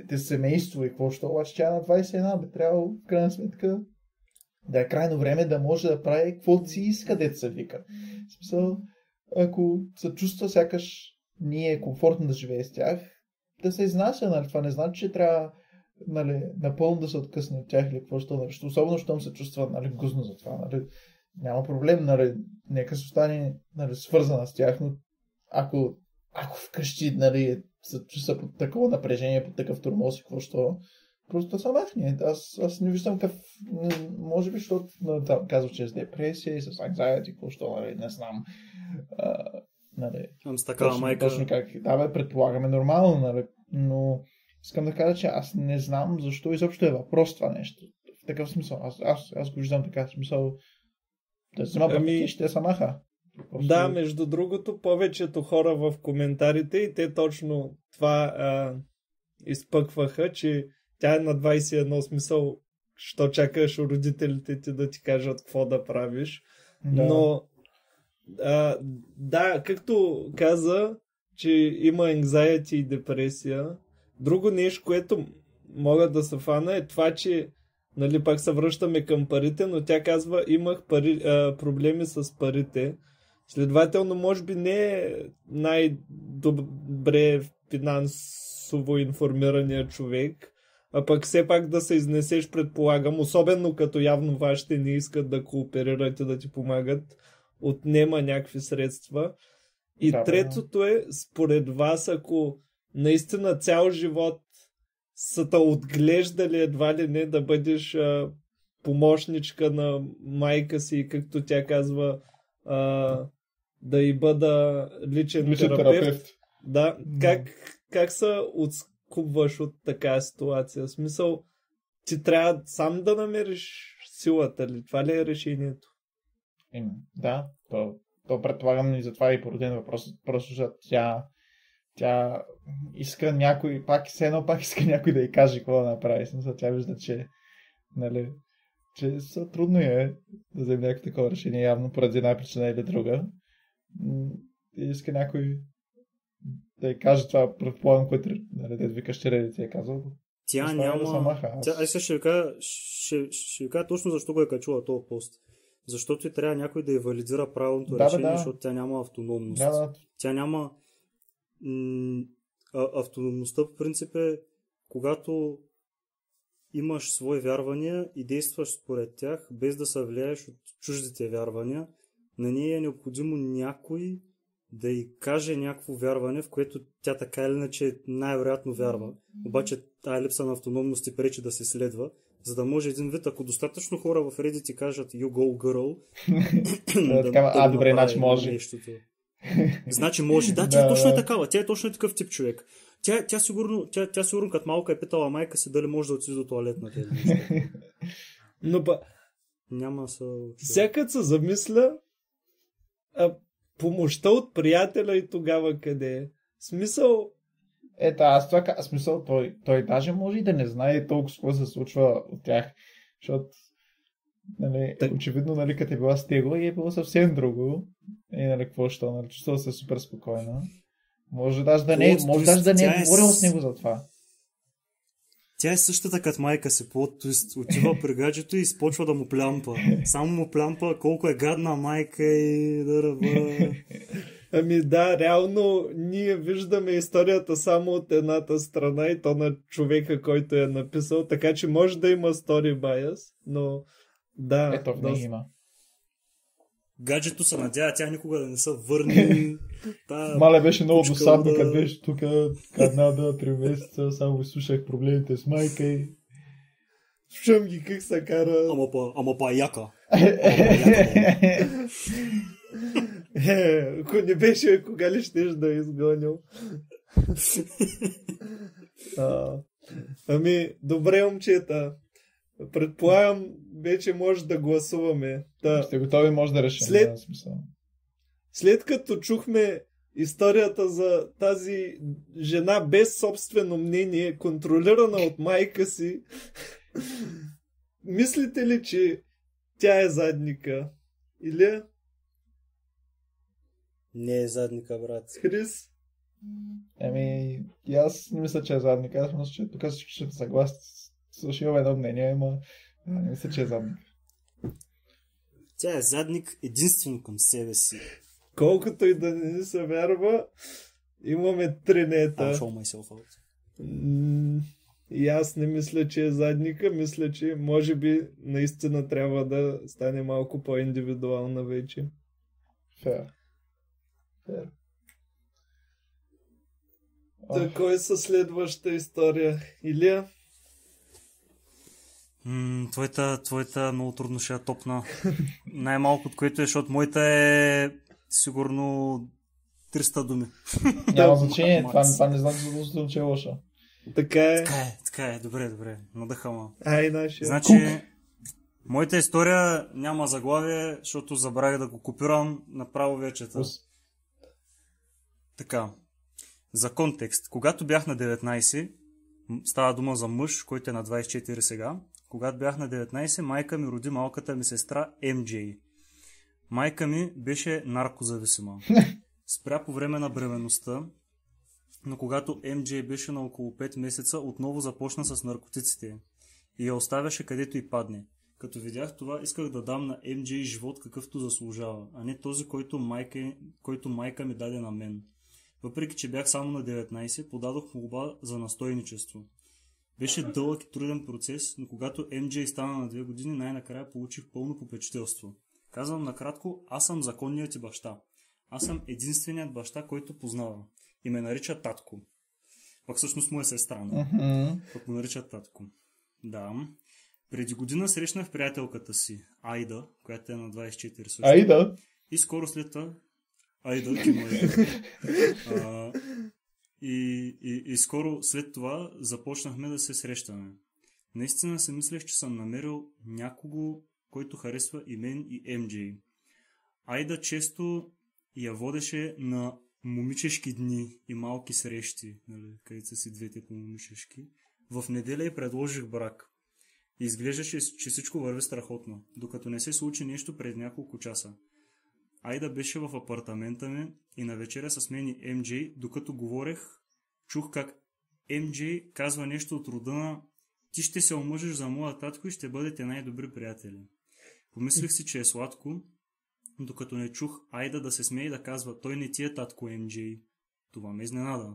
те семейство и какво ще, обаче тя е на 21, бе трябвало в крайна сметка да е крайно време да може да прави каквото си иска, дето се вика. В смисъл, ако се чувства сякаш ние е комфортно да живее с тях, да се изнася, нали? Това не значи, че трябва, нали, напълно да се откъсне от тях или какво ще, нали? Особено, щом се чувства, нали, гузно за това, нали? Няма проблем, нали? Нека се остане, нали, свързана с тях, но ако вкъщи, нали, се чувства под такова напрежение, под такъв тормоз и какво ще, просто са махни. Аз не виждам може би, защото казвам, че е с депресия и с anxiety, какво, нали, не знам. Нали, с такава майка. Точно как. Предполагаме нормално, нали, но искам да кажа, че аз не знам защо изобщо е въпрос това нещо. В такъв смисъл. Аз го виждам така, в смисъл да взема пътки, ще се маха. Просто... Да, между другото, повечето хора в коментарите и те точно това изпъкваха, че тя е на 21, смисъл, що чакаш родителите ти да ти кажат какво да правиш. Да. Но да, както каза, че има anxiety и депресия. Друго нещо, което мога да се фана е това, че нали, пак се връщаме към парите, но тя казва, имах проблеми с парите. Следователно, може би не е най-добре финансово информираният човек, а пък все пак да се изнесеш, предполагам, особено като явно вашите не искат да кооперират и да ти помагат, отнема някакви средства. И третото е, според вас, ако наистина цял живот са те отглеждали едва ли не да бъдеш помощничка на майка си и както тя казва, да й бъда личен терапевт. Да, как се отскубваш от такава ситуация? В смисъл, ти трябва сам да намериш силата ли? Това ли е решението? Да, то предполагам и затова е породен въпрос. Просто защото тя иска някой, пак иска някой да й каже какво да направи. Смисъл, тя вижда, че нали, че трудно е да вземе някакво такова решение, явно поради една причина или друга. И иска някой да й каже това, предполагам, което нали, да вика щере ти е казал. Тя няма... Ще ви кажа точно защо го е качила този пост. Защото и трябва някой да й валидира правилното решение, защото тя няма автономност. Да. Тя няма... автономността по принцип е когато имаш свои вярвания и действаш според тях, без да се влияеш от чуждите вярвания. На нея е необходимо някой да й каже някакво вярване, в което тя така или иначе най-вероятно вярва. Обаче тая липса на автономност ти пречи да се следва, за да може един вид, ако достатъчно хора в Reddit ти кажат You go girl, добре, значи може. Нещото. Значи може. Да, тя точно е такава. Тя е точно такъв тип човек. Тя сигурно като малка е питала майка си дали може да отиде до тоалетната. Но няма сякът се замисля, помощта от приятеля и тогава къде е? Смисъл... Смисъл, той даже може и да не знае толкова какво се случва от тях, защото очевидно, като е била с него и е било съвсем друго. И какво що, чувствала се супер спокойна. Може даже да не е говорил с него за това. Тя е същата като майка си, отива при гаджето и спочва да му плямпа. Само му плямпа колко е гадна майка и да ръба. Ами да, реално ние виждаме историята само от едната страна и то на човека, който е написал, така че може да има story bias, но да. Ето в нея има. Гаджето се надява тя никога да не се върне. Мале беше много досадно, като беше тук една, 3 месеца, само изслушах проблемите с майка и... Слушам ги как се кара... Ама па яка. Ако не беше, кога ли щеш да изгонил? Ами, добре, момчета. Предполагам, вече може да гласуваме. Сте готови, може да решим. След като чухме историята за тази жена без собствено мнение, контролирана от майка си, мислите ли, че тя е задника? Или? Не е задника, брат. Хрис? Аз не мисля, че е задника. Аз мисля, че тук всички ще съгласни. Слушай, имам едно мнение, ама не мисля, че е задник. Тя е задник единствено към себе си. Колкото и да не се вярва, имаме тренета. I'll show myself out. И аз не мисля, че е задника. Мисля, че може би наистина трябва да стане малко по-индивидуална вече. Fair. Кой е със следваща история? Илия? Твоята много трудно ще я топна. Най-малко от което е, защото моята е сигурно 300 думи. Няма значение, това не знам, че е лоша. Така е. Добре. Надъха ма. Нашия. Значи, моята история няма заглавие, защото забравих да го копирам направо вечета. Така. За контекст. Когато бях на 19, става дума за мъж, който е на 24 сега. Когато бях на 19, майка ми роди малката ми сестра MJ. Майка ми беше наркозависима. Спря по време на бременността, но когато MJ беше на около 5 месеца, отново започна с наркотиците и я оставяше където и падне. Като видях това, исках да дам на MJ живот какъвто заслужава, а не този, който майка ми даде на мен. Въпреки че бях само на 19, подадох молба за настойничество. Беше дълъг и труден процес, но когато MJ стана на 2 години, най-накрая получих пълно попечителство. Казвам накратко, аз съм законният ти баща. Аз съм единственият баща, който познавам. И ме нарича татко. Пък всъщност му е сестра, но пък му нарича татко. Да. Преди година срещнах приятелката си, Айда, която е на 24 също. Айда? И скоро след това... Айда, ти моя. И скоро след това започнахме да се срещаме. Наистина си мислех, че съм намерил някого, който харесва и мен и MJ. Айда често я водеше на момичешки дни и малки срещи, където са си двете по момичешки. В неделя й предложих брак. И изглеждаше, че всичко върви страхотно, докато не се случи нещо пред няколко часа. Айда беше в апартамента ми и на вечеря с мен и MJ, докато говорех, чух как MJ казва нещо от рода на "Ти ще се омъжиш за моя татко и ще бъдете най-добри приятели." Помислих си, че е сладко, докато не чух Айда да се смее и да казва "Той не ти е татко, MJ." Това ме изненада.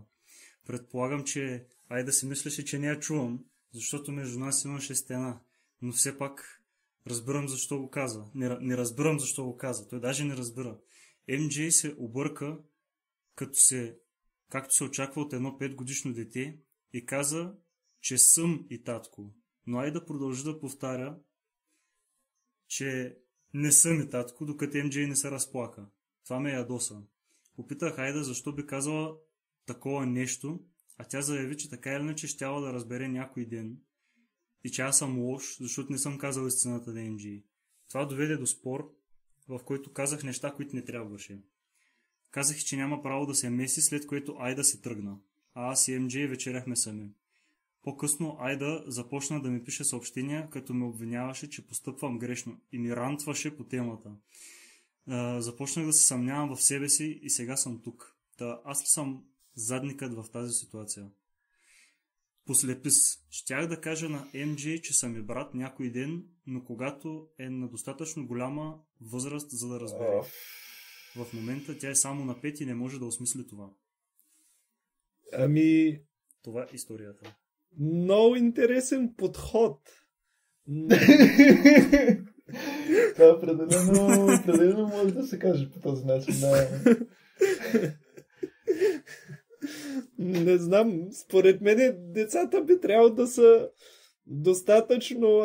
Предполагам, че Айда си мислеше, че не я чувам, защото между нас имаше стена, но все пак разбирам защо го каза. Не разбирам защо го каза. Той даже не разбира. MJ се обърка както се очаква от едно 5-годишно дете, и каза, че съм и татко. Но Айда продължи да повтаря, че не съм и татко, докато MJ не се разплака. Това ме ядоса. Попитах Айда защо би казала такова нещо, а тя заяви, че така или иначе щяла да разбере някой ден и че аз съм лош, защото не съм казал истината на MJ. Това доведе до спор, в който казах неща, които не трябваше. Казах, че няма право да се меси, след което Айда се тръгна, а аз и MJ вечеряхме сами. По-късно Айда започна да ми пише съобщения, като ме обвиняваше, че постъпвам грешно и ми рантваше по темата. Започнах да се съмнявам в себе си и сега съм тук. Аз ли съм задникът в тази ситуация? Послепис. Щях да кажа на MJ, че съм и брат някой ден, но когато е на достатъчно голяма възраст, за да разбере. В момента тя е само на 5 и не може да осмисли това. Това е историята. Много интересен подход. Това определено може да се каже по този начин. Не знам, според мен децата би трябвало да са достатъчно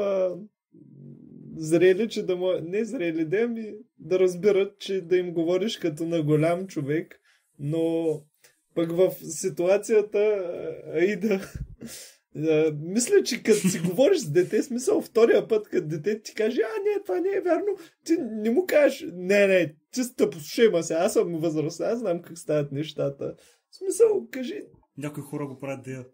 зрели, че не зрели, да разбират, че да им говориш като на голям човек, но пък в ситуацията Аида мисля, че като си говориш с дете, смисъл втория път, като дете ти каже, не, това не е вярно, ти не му кажеш, не, ти сте послушай ма се, аз съм възрастен, аз знам как стават нещата. В смисъл, кажи... Някои хора го правят дея.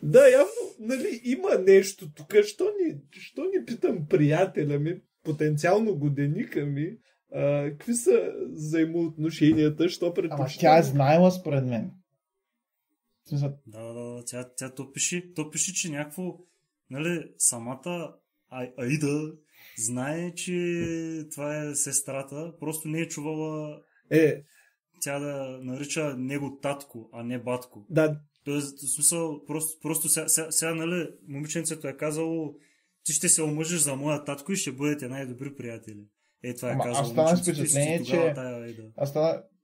Да, явно, нали, има нещо тук. Що ни питам приятеля ми, потенциално годеника ми, какви са взаимоотношенията, що предпочитам... Ама тя е знаела според мен. Да, тя то пише, че някакво, нали, самата Аида знае, че това е сестрата, просто не е чувала тя да нарича него татко, а не батко. Да. Тоест, в смисъл, просто сега, нали, момиченцето е казало, ти ще се омъжиш за моя татко и ще бъдете най-добри приятели. Това е казало. Аз станах с впечатление, че...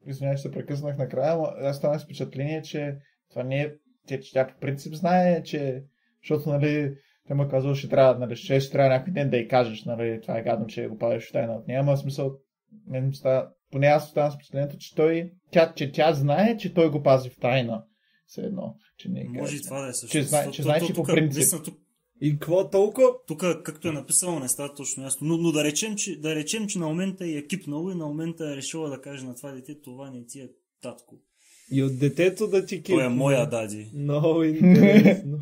Извинявай, че се прекъснах накрая, но аз станах с впечатление, че това не е... Тя по принцип знае, че... Защото, нали, те му казва, че трябва, нали, ще трябва някой ден да й кажеш, нали, това е гадно, че го пазиш в тайна от нея, ама смисъл, поне аз оставам с впечатлението, че тя знае, че той го пази в тайна. Все едно, че не е. Може и това да е също. Че знае, че по принцип. И какво толкова? Тук, както е написано, не става точно ясно. Но да речем, че на момента е екипнало и на момента е решила да каже на това дете, това не ти е татко. И от детето да ти кипне. Той е моя дади. Много интересно.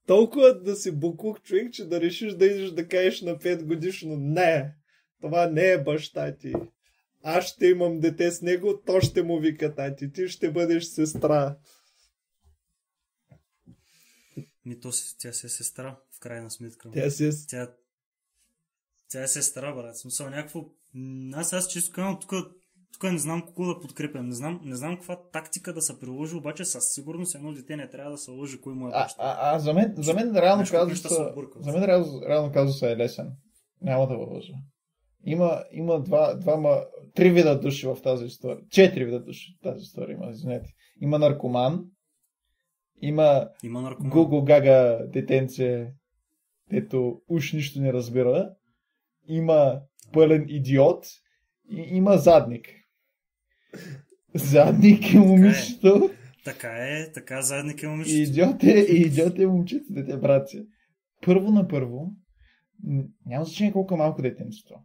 Толкова да си буклук човек, че да решиш да идеш да кажеш на 5 годишно, не, това не е баща ти. Аз ще имам дете с него, то ще му вика тати, ти ще бъдеш сестра. Тя си е сестра, в крайна сметка. Тя е сестра, брат. Смисъл някакво... Аз чисто казвам, тук не знам какво да подкрепям. Не знам каква тактика да се приложи, обаче със сигурност едно дете не трябва да се лъжи кой му е баща. За мен реално казус е лесен. Няма да лъжа. Има три вида души в тази история. 4 вида души в тази история има, извинете. Има наркоман, има Гуго Гага детенце, дето уж нищо не разбира, има пълен идиот и има задник. Задник е момичето. Така задник е момичето. Идиот е момчето, дете, братце. Първо, няма значение колко малко детенцето.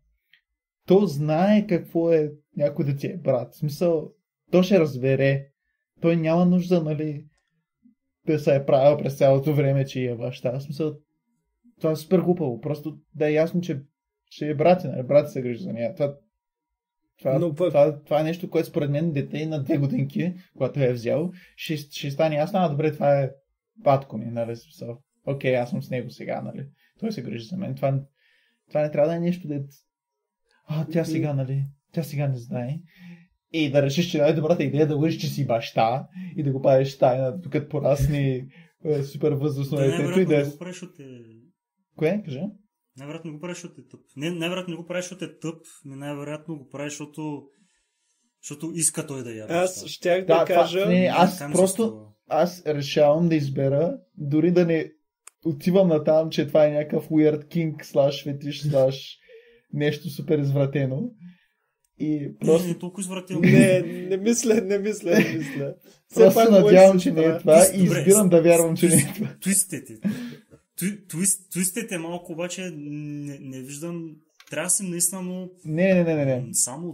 То знае какво е някой дете, брат. В смисъл, то ще разбере. Той няма нужда, нали, да се е правил през цялото време, че е баща. В смисъл, това е супер глупаво. Просто да е ясно, че ще е брат, нали, брат се грижи за нея. Това е нещо, което според мен дете на 2 годинки, когато е взел, ще стане ясно, добре, това е батко ми, нали, смисъл. Окей, аз съм с него сега, нали. Той се грижи за мен. Това не трябва да е нещо, дет... тя сега не знае. И да решиш, че най-добрата идея е да лъжиш, че си баща и да го правиш тайна, докато порасни супер възрастно детето и да... Не го правиш от Кое? Кажи? Най-вероятно го правиш от тъп. Най-вероятно го правиш от тъп, най-вероятно го правиш, защото Защото иска той да я Аз баща. щях да Да, кажа... не, аз Така ми се просто струва. аз решавам да избера, дори да не отивам на там, че това е някакъв weird king slash фетиш slash нещо супер извратено. И просто, Не, толкова извратил. Не мисля. Все просто пак се надявам, моя че не е сестра- това и Добре, избирам да вярвам, че не е това. Твистете малко, обаче не виждам. Трябва да си наистина, но Не. само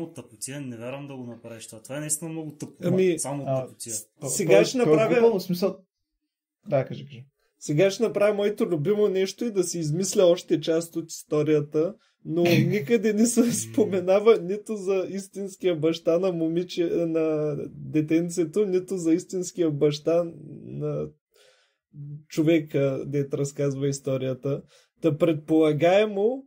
от тъпотия не вярвам да го направиш това. Това е наистина много тъпо. Ами, Само от тъпотия. Сега ще направя- Глупаво, в смисъл... Да, кажи. Сега ще направя моето любимо нещо и да си измисля още част от историята, но никъде не се споменава нито за истинския баща на на детенцето, нито за истинския баща на човека, дет разказва историята. Та предполагаемо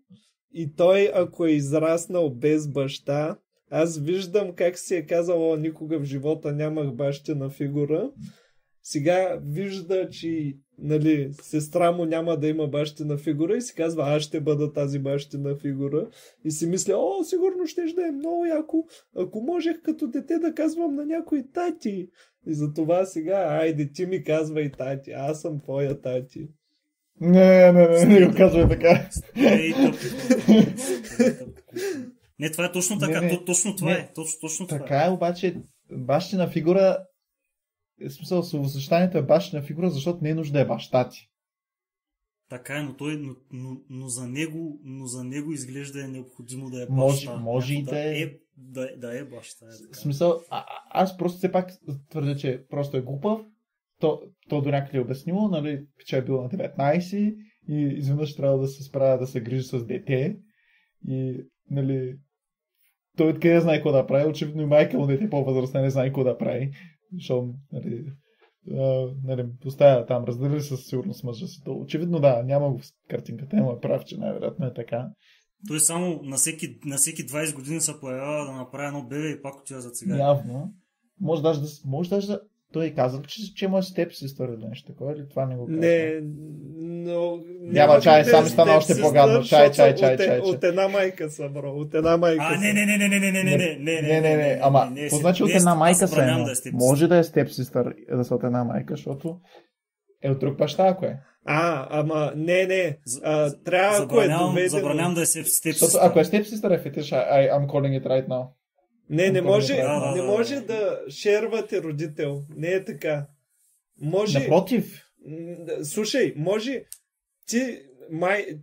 и той, ако е израснал без баща, аз виждам как си е казал: никога в живота нямах бащина фигура. Сега вижда, че нали, сестра му няма да има бащина фигура и си казва: аз ще бъда тази бащина фигура. И си мисля: сигурно щеш да е много яко, ако можех като дете да казвам на някой тати. И затова сега, айде, ти ми казвай тати, аз съм твоя тати. Не го казвай така. Не, това е точно така. Не. Точно това е. Точно това Така е, обаче бащина фигура, в смисъл, съвъзрастанието е бащина фигура, защото не е нужда да е баща ти. Така е, но за него изглежда е необходимо да е Може- баща. може и Да е баща. В смисъл, аз просто все пак твърдя, че просто е глупав. То до някъде е обяснимо, нали, че е бил на 19 и изведнъж трябва да се справя да се грижи с дете. И, нали, той откъде знае какво да прави. Очевидно и майка му дете по-възрастна не знае какво да прави. Защото, нали, поставя там, раздели със сигурност мъжа си. То, очевидно да, няма го в картинката, но е прав, че най-вероятно е така. Той само на всеки 20 години се появява да направи едно бебе и пак отива за цигари. Явно. Може даже да... Той казал, че има с теб си история да нещо такова, или това не го казва? Не, но... Няма чай, сам стана още по-гадно. Чай. От една майка са, бро. От една майка са. Не. Ама, какво значи от една майка са едно? Може да е с теб сестър, да са от една майка, защото е от друг баща, ако е. Ама не. Трябва, ако е доведено... Забранявам да е с теб. Защото ако е с теб сестър е фетиш, I'm calling it right now. Не може, Да. не може да шервате родител. Не е така. Може... Напротив. Слушай, може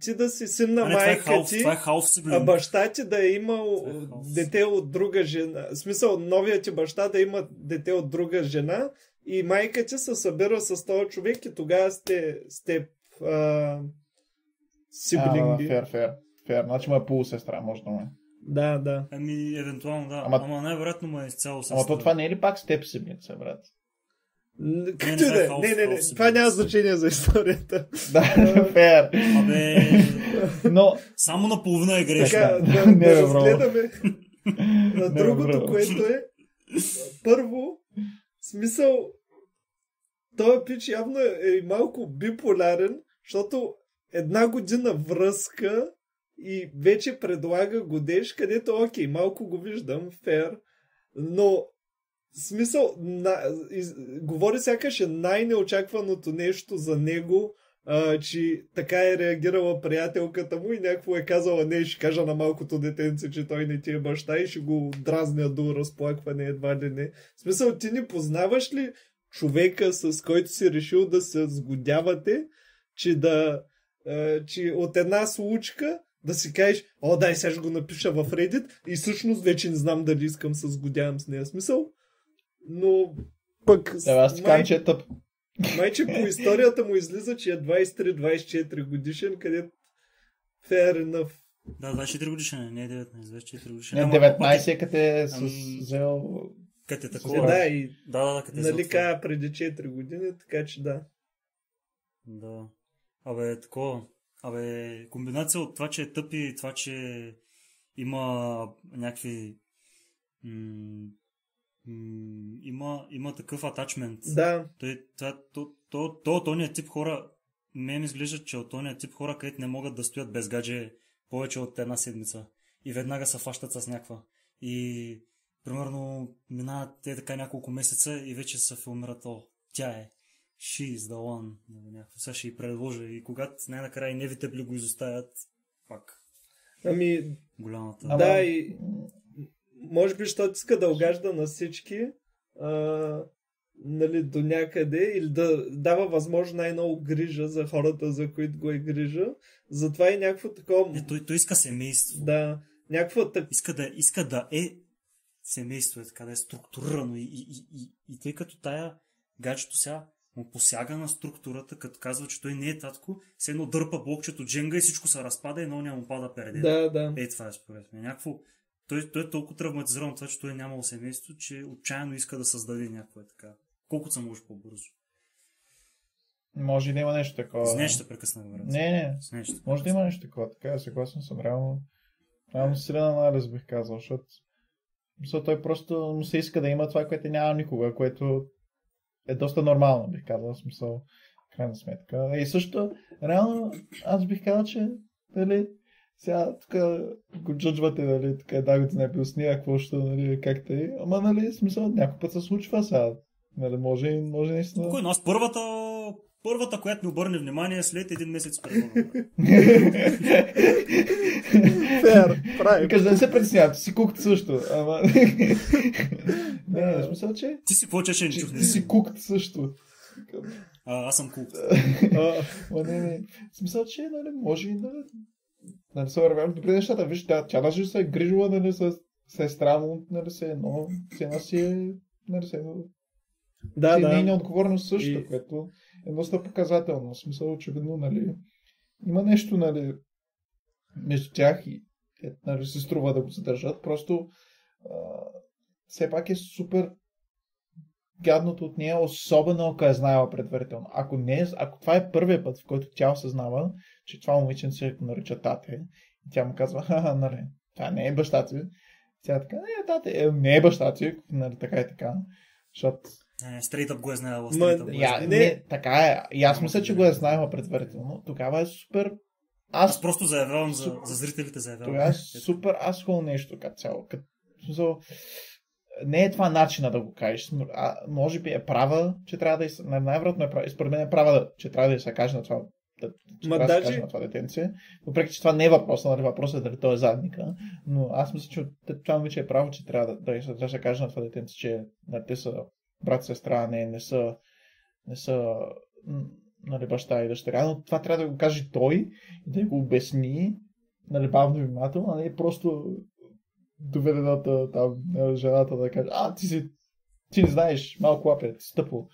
ти да си син на майка ти, това е халф сиблинг. а баща ти да е имал хаос. дете от друга жена. В смисъл, новият ти баща да има дете от друга жена и майка ти се събира с този човек и тогава сте сиблинги. Фер. Значи му е полусестра, може да му е. Да. Ами, евентуално да. Ама най-вероятно му е изцяло сестра. Ама то това не е ли пак с теб сиблица, брат? Както и да е. Не. Това няма значение за историята. Да, фер. Абе, Но... само наполовина е грешно. Така, Не, да бро. разгледаме на Не, другото, бро. което е първо, смисъл, този пич явно е малко биполярен, защото една година връзка и вече предлага годеж, където окей, малко го виждам, фер, но смисъл, говори сякаш е най-неочакваното нещо за него, че така е реагирала приятелката му и някакво е казала: не, ще кажа на малкото детенце, че той не ти е баща и ще го дразня до разплакване едва ли не. В смисъл, ти не познаваш ли човека, с който си решил да се сгодявате, че от една случка да си кажеш: дай сега ще го напиша в Reddit и всъщност вече не знам дали искам се сгодявам с нея. Смисъл, но пък... Аз ти кажа, че е тъп. Майче по историята му излиза, че е 23-24 годишен, където fair enough. Да, 24 годишен, не е 19, 24 годишен. Не, 19 е като е взел... Като е Да, такова. Да, и Да, като е взел нали това. кажа преди 4 години, така че да. Да. Абе, такова. Комбинация от това, че е тъп и това, че има някакви... Има такъв атачмент. Да, Тония тип хора, мен изглежда, че от тония тип хора, където не могат да стоят без гадже повече от една седмица. И веднага се фащат с някаква. И примерно минават те така няколко месеца и вече се филмират, тя е. She is the one. Сега ще й предложа. И когато най-накрая иневитабли го изоставят, пак. Ами, голямата. да, и може би, защото иска да угажда на всички, нали, до някъде, или да дава възможно най-много грижа за хората, за които го е грижа. Затова и някакво такова... Той иска семейство. Да, някакво... Иска да е семейство, така да е структурирано. И тъй като тая гаджето сега му посяга на структурата, като казва, че той не е татко, се едно дърпа блокчето дженга и всичко се разпада и много му пада перде. Да. Това е според мен. Той е толкова травматизиран от това, че той е нямал семейство, че отчаяно иска да създаде някакво така. Колкото се може по-бързо. Може да има нещо такова. С нещо прекъсна, брат. Не. Може да има нещо такова. Така, съгласен съм. Реално силен анализ бих казал, защото той просто му се иска да има това, което няма никога, което е доста нормално, бих казал, в смисъл, крайна сметка. И също, реално, аз бих казал, че, дали, сега тук го джъджвате, нали, така една година е бил с нея, какво ще, нали, как те е, ама, нали, смисъл, някой път се случва сега, нали, може наистина... Кой, но аз първата, която ми обърне внимание, след един месец предлагам. Фер, прави. Кажа да не се притеснява, ти си кукт също, ама... Не, в смисъл, че... Ти си по-чешен чух. Ти си кукт също. Аз съм кукт. Не. В смисъл, че, нали, може и да... Нали, са вървяли добри нещата. Виж, тя даже се е грижила, нали, с сестра му, нали, си е, нали, Да. нейна отговорност също, което е доста показателно. В смисъл, очевидно, нали, има нещо, нали, между тях и нали, се струва да го задържат. Просто все пак е супер гадното от нея, особено ако е знаела предварително. Ако това е първият път, в който тя осъзнава, че това момиченце се нарича тате, и тя му казва, нали, това не е баща ти. Тя така, не, тате, не е баща ти, нали, така и така. Защото... Стрейтъп го е знаела. Не, така е. И аз мисля, че го е знаела предварително. Тогава е супер... Аз просто заявявам за зрителите, заявявам. Това е супер асхол нещо като цяло. Не е това начина да го кажеш. Може би е права, че трябва да и... Най-вероятно е права. И според мен е права, че трябва да и се каже на това, да се каже на това детенце. Въпреки, че това не е въпрос, нали? Въпросът е дали той е задника. Но аз мисля, че това момиче е право, че трябва да се каже на това детенце, че те са брат, сестра, не са нали, баща и дъщеря, но това трябва да го каже той и да го обясни, нали, бавно и внимателно, а не просто доведената там жената да каже, ти не знаеш, малко лапе, ти стъпо.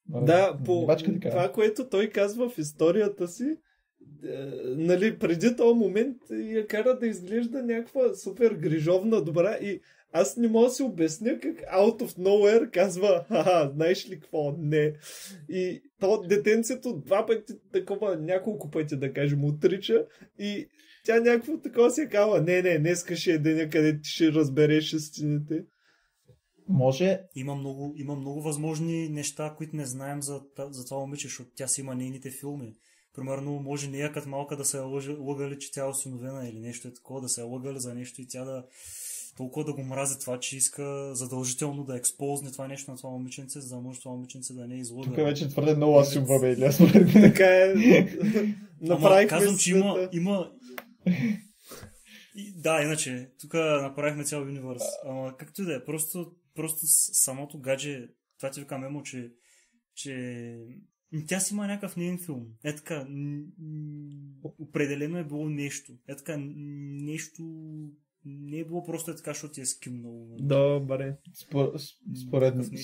Да, по това, което той казва в историята си, нали, преди този момент я кара да изглежда някаква супер грижовна, добра и аз не мога да си обясня как out of nowhere казва, знаеш ли какво? Не. И то детенцето няколко пъти, да кажем, отрича и тя някакво такова си казва, не, днеска ще е деня, къде ти ще разбереш истините. Може. Има много възможни неща, които не знаем за това момиче, защото тя си има нейните филми. Примерно, може нея като малка да се е лъгали, че тя е осиновена или нещо е такова, да се е лъгали за нещо и тя да толкова да го мрази това, че иска задължително да експозне това нещо на това момиченце, за да може това момиченце да не е излъгано. Тук вече твърде много асюмва, бе, или така е. Казвам, че има... Да, иначе, тук направихме цял юнивърс. Ама както и да е, просто самото гадже, това ти викам Емо, че тя си има някакъв нейн филм. Е така, определено е било нещо. Е така, нещо не е било просто така, защото ти е скимнало. Добре.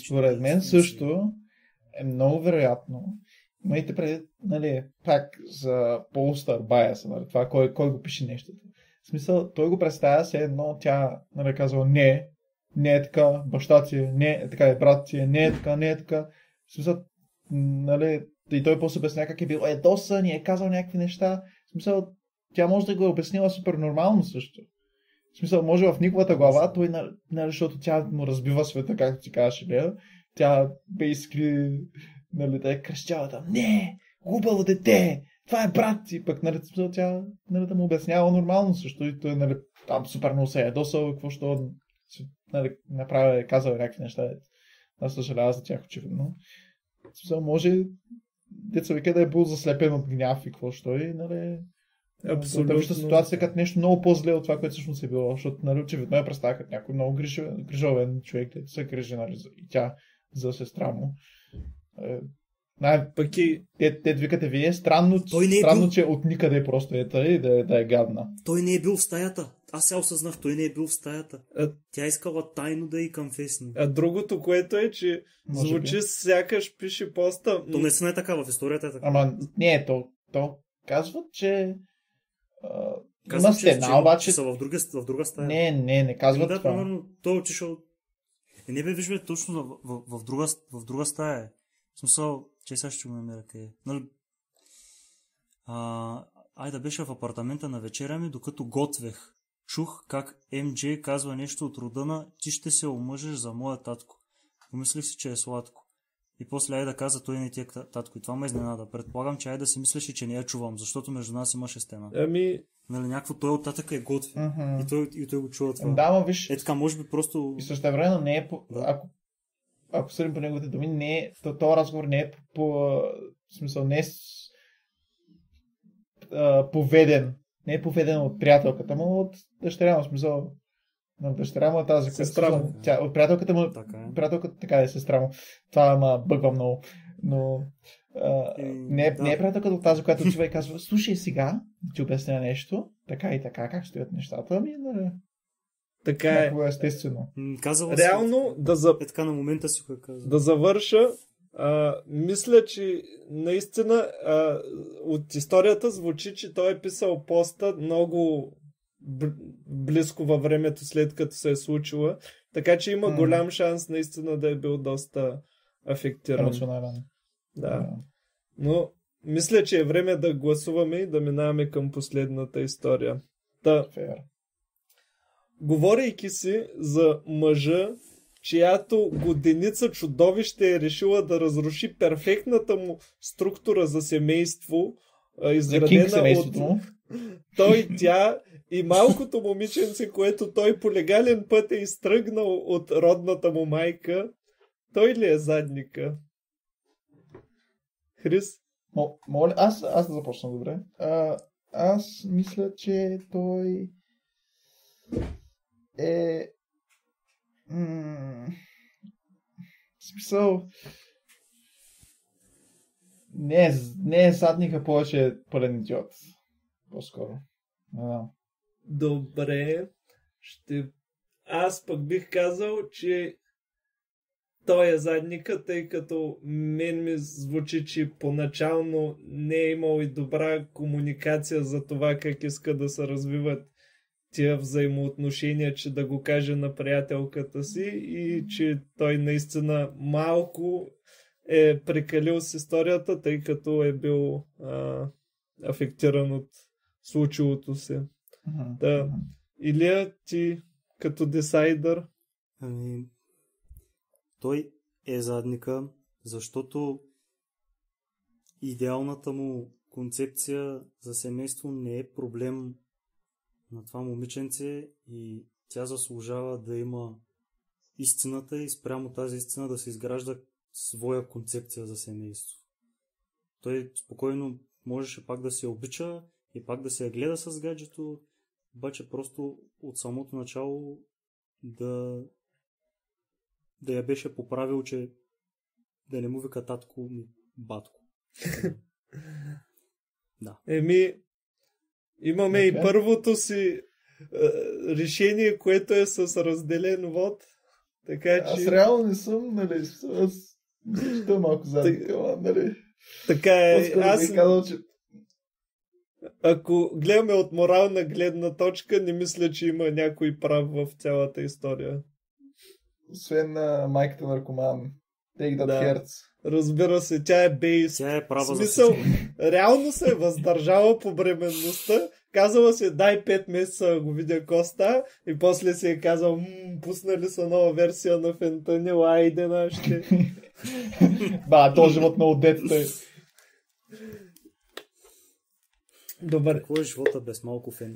Според мен също е много вероятно. Имайте преди, нали, пак за Полстър Bias, нали, това кой го пише нещото. В смисъл, той го представя се едно, тя, нали, казва не е така, баща ти е, не е така, брат ти е, не е така. В смисъл, нали, и той после обясня как е бил досан и е казал някакви неща. В смисъл, тя може да го е обяснила супер нормално също. В смисъл, може в никовата глава, той, нали, защото тя му разбива света, както ти казваш, Лея. Тя basically, нали, да е крещяла там, не, хубаво дете, това е брат ти, пък, нали, тя, нали, да му обяснява нормално също и той, нали, там супер много се ядосал, какво ще нали, направил, казал някакви неща. Аз съжалява за тях, очевидно. Може деца вика да е бил заслепен от гняв и какво ще той, нали... Абсолютно. Да вижда ситуация като нещо много по-зле от това, което всъщност е било, защото, нали, очевидно я представя като някой много грижовен човек, който се грижи, нали, и тя за сестра му. Пък и... Те викате вие, странно, че от никъде просто е тъй да е гадна. Той не е бил в стаята. Аз сега осъзнах, той не е бил в стаята. Тя искала тайно да й конфесни. А другото, което е, че звучи сякаш пише поста... То наистина е така, в историята е така. Ама не, то казват, че... Казвам, има стена, обаче... Че са в друга стая. Не казват да, това. Примерно, той отишъл... Не бе, виж бе, точно в друга стая е. В смисъл, че сега ще го намеря къде. Нали... Айда беше в апартамента на вечеря ми, докато готвех. Чух как МД казва нещо от рода на "Ти ще се омъжеш за моя татко". Помислих си, че е сладко. И после Айда каза "Той не ти е татко". И това ме изненада. Предполагам, че Айда си мислеше, че не я чувам, защото между нас имаше стена. Нали, някакво той от татъка е готви. И той го чува това. Да, ма виж... Така, може би просто... И също време не е... Ако съдим по неговите думи, не е... този разговор не е в смисъл, не е поведен. Не е поведен от приятелката му, от дъщеря му. В смисъл, дъщеря му е тази, сестра му. От приятелката му... Приятелката така е сестра му. Това ма бъгва много. Но... не е приятелката от тази, която отива и казва: "Слушай сега, ти обясня нещо, така и така, как стоят нещата". Така е. Естествено. Реално, така на момента си го казва. Да завърша, мисля, че наистина от историята звучи, че той е писал поста много близко във времето, след като се е случила. Така че има голям шанс наистина да е бил доста афектиран. Емоционален. Да. Но мисля, че е време да гласуваме и да минаваме към последната история. Говорейки си за мъжа, чиято годеница чудовище е решила да разруши перфектната му структура за семейство, изградена от той, тя и малкото момиченце, което той по легален път е изтръгнал от родната му майка, той ли е задника? Хрис? Моля, аз да започна, добре. Аз мисля, че той е... смисъл... Не е задника, повече е пълен идиот. По-скоро. Добре. Аз пък бих казал, че той е задника, тъй като мен ми звучи, че поначално не е имал и добра комуникация за това как иска да се развиват тия взаимоотношения, че да го каже на приятелката си и че той наистина малко е прекалил с историята, тъй като е бил афектиран от случилото се. Илия, ти като десайдър? Той е задника, защото идеалната му концепция за семейство не е проблем на това момиченце и тя заслужава да има истината и спрямо тази истина да се изгражда своя концепция за семейство. Той спокойно можеше пак да се обича и пак да се я гледа с гаджето, обаче просто от самото начало да я беше поправил, че да не му вика татко, ми батко. Да. Имаме и първото си решение, което е с разделен вод. Така, че... Аз реално не съм, нали, аз мисля, че е малко задника, нали. Така е. Аз казал, че... Ако гледаме от морална гледна точка, не мисля, че има някой прав в цялата история. Освен на майката наркоман. Take that hurts. Разбира се, тя е бейст. Тя е права смисъл, реално се е въздържала по бременността, казала се дай 5 месеца го видя коста и после се е казал пуснали са нова версия на фентанил, айде нашите. Този живот на отдетата е. Добър. Какво е живота без малко фен?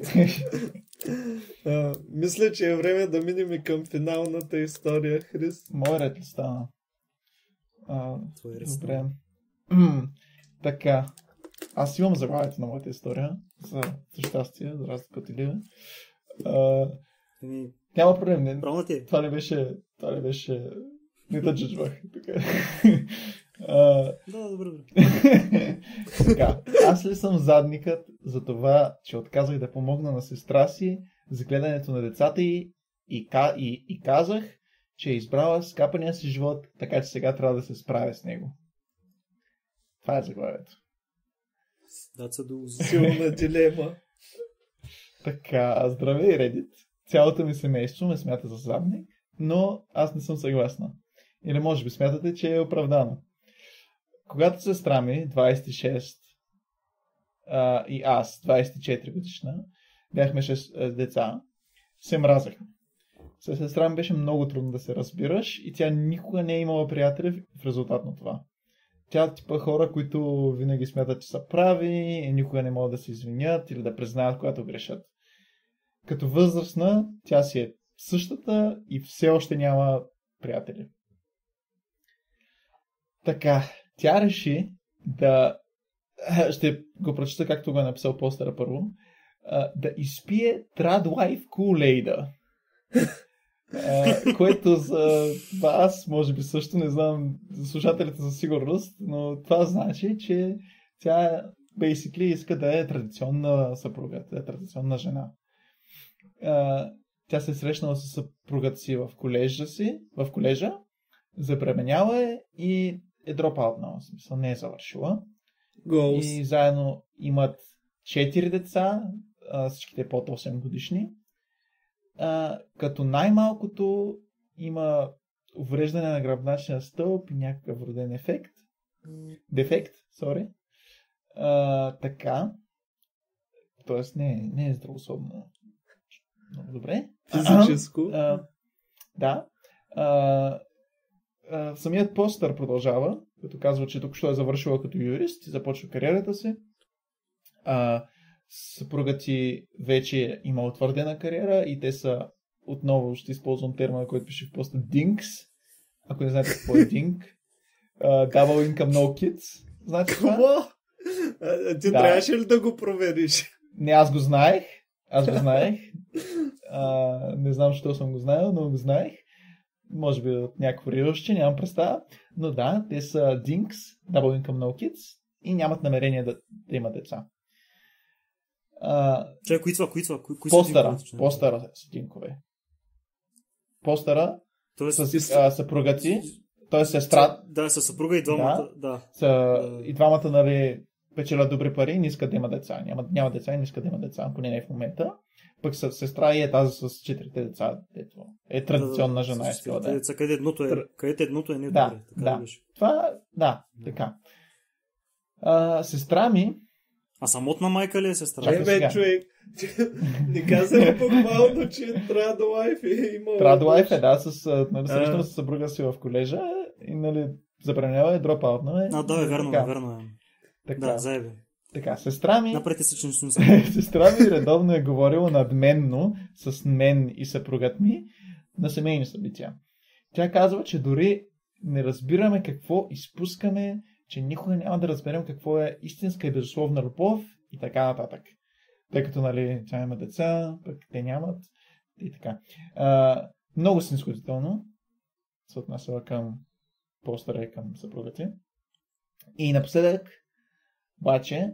Мисля, че е време да минем и към финалната история, Хрис. Мой ред ли стана? Твой ред Добре. Така. Аз имам заглавието на моята история. За щастие, за разлика от Илия. Няма проблем. Правилно ти е. Това ли беше... Не да джаджвах. Така. Да, добре. Така, аз ли съм задникът за това, че отказах да помогна на сестра си за гледането на децата и казах, че е избрала скапания си живот, така че сега трябва да се справя с него. Това е заглавието. Силна дилема. Така, здравей, Reddit. Цялото ми семейство ме смята за задник, но аз не съм съгласна. Или може би смятате, че е оправдано. Когато сестра ми, 26, и аз, 24 годишна, бяхме 6 деца, се мразахме. С сестра ми беше много трудно да се разбираш и тя никога не е имала приятели в резултат на това. Тя е типа хора, които винаги смятат, че са прави и никога не могат да се извинят или да признаят, когато грешат. Като възрастна, тя си е същата и все още няма приятели. Така, тя реши да... Ще го прочета както го е написал постера първо. Да изпие Tradwife Kool-Aid-а. Което за вас, може би също, не знам, за слушателите за сигурност, но това значи, че тя basically иска да е традиционна съпруга, да е традиционна жена. Тя се е срещнала с съпругата си в колежа, забременяла е и е дропаутнала, в смисъл не е завършила. И заедно имат 4 деца, всичките под 8 годишни. Като най-малкото има увреждане на гръбначния стълб и някакъв роден дефект. Така. Тоест не е здравословно. Много добре. Физическо. Да. Самият постър продължава, като казва, че тук що е завършила като юрист и започва кариерата си. Съпругът ти вече има утвърдена кариера и те са, отново ще използвам термина, който пише в поста, Dinks. Ако не знаете какво е Dink. Double Income No Kids. Знаете това? Ти трябваше ли да го провериш? Не, аз го знаех. Не знам, защо съм го знаел, но го знаех. Може би от някакво рилще, нямам представа. Но да, те са Dinks, Double Income No Kids и нямат намерение да имат деца. Кои са Постъра са динкове. Постъра с съпруга ти, т.е. сестра. Да, със съпруга и двамата. И двамата, нали, печелят добри пари, не искат да има деца. Няма деца и не искат да има деца, поне не в момента. Пък с сестра и е тази с 4 деца. Ето, е традиционна жена. Където едното е не добре. Да. Така. Сестра ми. А самотна майка ли е сестра? Човек. Не казах буквално, че Tradwife е имал... Tradwife да, срещна с съпруга си в колежа и, нали, забранява е, дропаутна е. Верно е. Така. Да, заеби. Така, сестра ми... Напред се, че не съм Сестра ми редовно е говорила надменно с мен и съпругът ми на семейни събития. Тя казва, че дори не разбираме какво изпускаме, че никога няма да разберем какво е истинска и безусловна любов и така нататък. Тъй като, нали, тя има деца, пък те нямат и така. Много снисходително се отнасяла към постъра и към съпруга ти. И напоследък, обаче,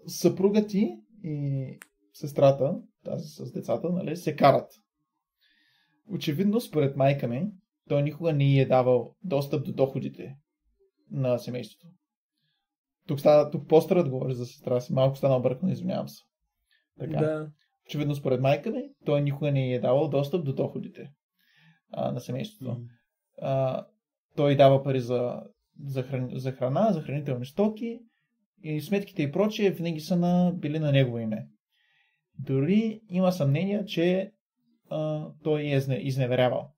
съпруга ти и сестрата, тази с децата, нали, се карат. Очевидно, според майка ми, той никога не ѝ е давал достъп до доходите на семейството. Тук постърът говори за сестра си. Малко стана объркано, извинявам се. Така. Да. Очевидно, според майка ми, той никога не ѝ е давал достъп до доходите на семейството. Той дава пари за храна, за хранителни стоки и сметките и прочие винаги са били на негово име. Дори има съмнение, че той е изневерявал.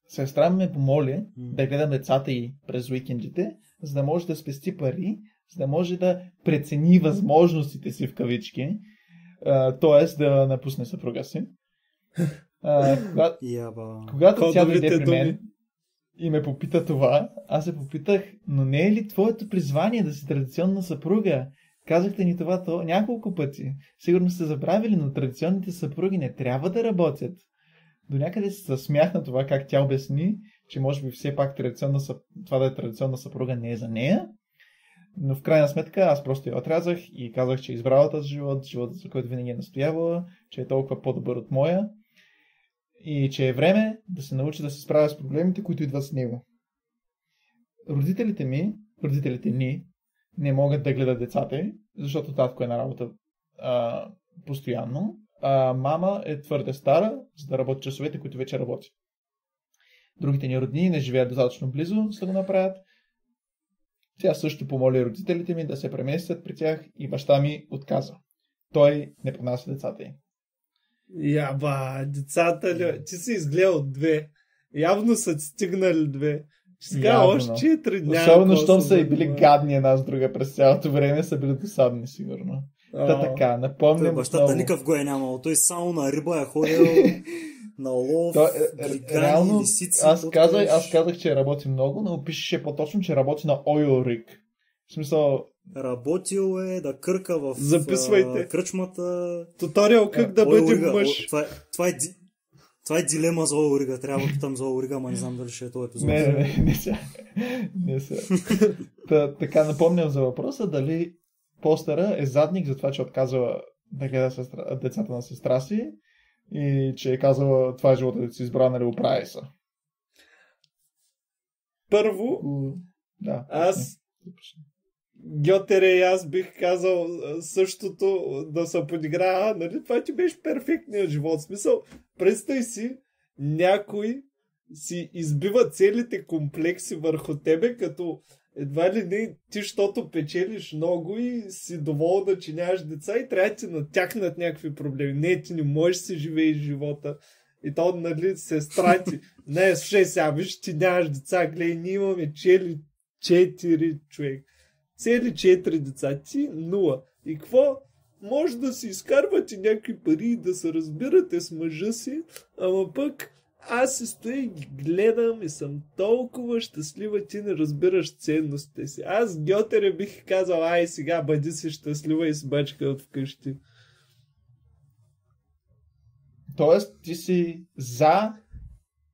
Сестра ми ме помоли да гледам децата й през уикендите, за да може да спести пари, за да може да прецени възможностите си в кавички, т.е. да напусне съпруга си. Когато тя дойде при мен и ме попита това, аз се попитах, но не е ли твоето призвание да си традиционна съпруга? Казахте ни това няколко пъти. Сигурно сте забравили, но традиционните съпруги не трябва да работят. До някъде се засмях на това, как тя обясни, че може би все пак това да е традиционна съпруга не е за нея. Но в крайна сметка аз просто я отрязах и казах, че е избрала този живот, за който винаги е настоявала, че е толкова по-добър от моя и че е време да се научи да се справя с проблемите, които идват с него. Родителите ни, не могат да гледат децата й, защото татко е на работа постоянно, а мама е твърде стара, за да работи часовете, които вече работи. Другите ни роднини не живеят достатъчно близо, за да го направят. Тя също помоли родителите ми да се преместят при тях и баща ми отказа. Той не понася децата й. Децата ли? Ти си изгледал 2. Явно са ти стигнали 2. Сега още 4 дни. Особено, щом са и били гадни една с друга през цялото време, са били досадни, сигурно. Така, напомням. Бащата никакъв го е нямал. Той само на риба е ходил, на лов, реално, лисици. Аз казах, че работи много, но пишеше по-точно, че работи на Oil Rig. В смисъл... Работил е да кърка в кръчмата. Туториал как да бъде мъж. Това е дилема за Oil Rig. Трябва да питам за Oil Rig, ама не знам дали ще е този епизод. Не са. Така напомням за въпроса, дали постера е задник за това, че отказва да гледа децата на сестра си и че е казала, това е живота да си избра, нали, оправи се. Първо, Гьотере и аз бих казал същото, да се подиграя, нали, това ти беше перфектният живот. В смисъл, представи си, някой си избива целите комплекси върху тебе, като едва ли не ти, защото печелиш много и си доволна, че нямаш деца и трябва да ти натякнат някакви проблеми. Не, ти не можеш да си живееш живота. И то, нали, сестра ти. Не, слушай сега, виж, ти нямаш деца, гледай, ние имаме 4 човек. Цели 4 деца, ти 0. И какво? Може да си изкарвате някакви пари и да се разбирате с мъжа си, ама пък аз се стоя и ги гледам и съм толкова щастлива, ти не разбираш ценностите си. Аз, Гьотере, бих казал, ай сега бъди си щастлива и си бачка от вкъщи. Тоест, ти си за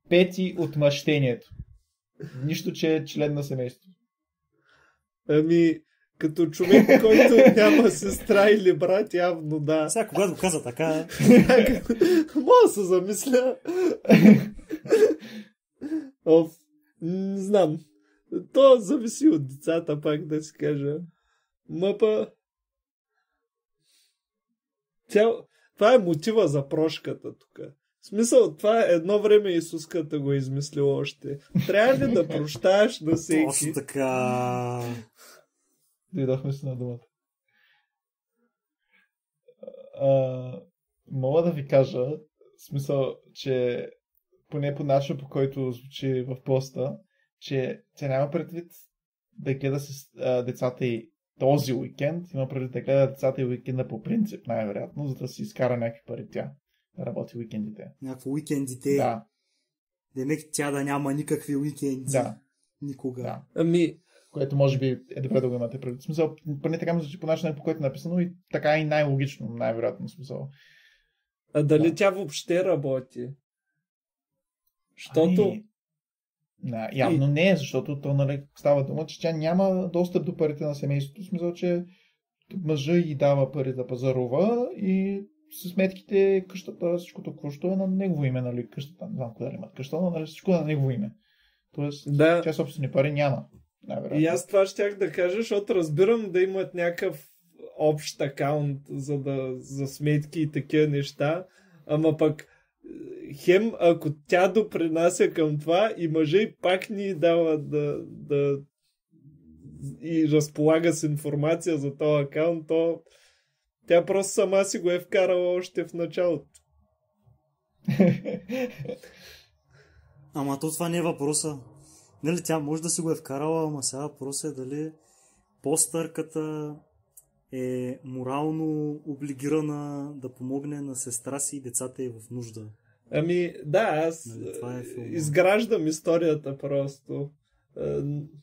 Пети отмъщението. Нищо, че е член на семейство. Ами, като човек, който няма сестра или брат, явно да. Сега, когато го каза така... Мога да се замисля. Не знам. То зависи от децата, пак да си кажа. Мъпа... Това е мотива за прошката тук. В смисъл, това едно време Исуската го е измислил още. Трябва ли да прощаеш на всеки? Точно така. Дойдохме си на думата. Мога да ви кажа, в смисъл, че поне по начин, по който звучи в поста, че тя няма предвид да гледа с децата и този уикенд, има предвид да гледа децата и уикенда по принцип, най-вероятно, за да си изкара някакви пари тя. Да работи уикендите. Някакво уикендите. Да. Демек тя да няма никакви уикенди. Да. Никога. Да. Ами... Което може би е добре да го имате предвид. В смисъл, поне така мисля, че по начина, по който е написано и така и най-логично, най-вероятно смисъл. А дали тя въобще работи? Защото... явно не, защото то, нали, става дума, че тя няма достъп до парите на семейството. В смисъл, че мъжа й дава пари да пазарува и с сметките къщата, всичкото какво е на негово име, нали, къщата. Не знам къде имат къща, но нали, всичко е на негово име. Тоест, тя собствени пари няма. И аз това щях да кажа, защото разбирам да имат някакъв общ акаунт за сметки и такива неща, ама пък хем, ако тя допринася към това и мъжа и пак ни дава да и разполага с информация за този акаунт, то тя просто сама си го е вкарала още в началото. Ама то това не е въпроса. Нали, тя може да си го е вкарала, ама сега въпросът е дали постърката е морално облигирана да помогне на сестра си и децата й в нужда. Ами, да, аз Нали, това е филма. изграждам историята просто.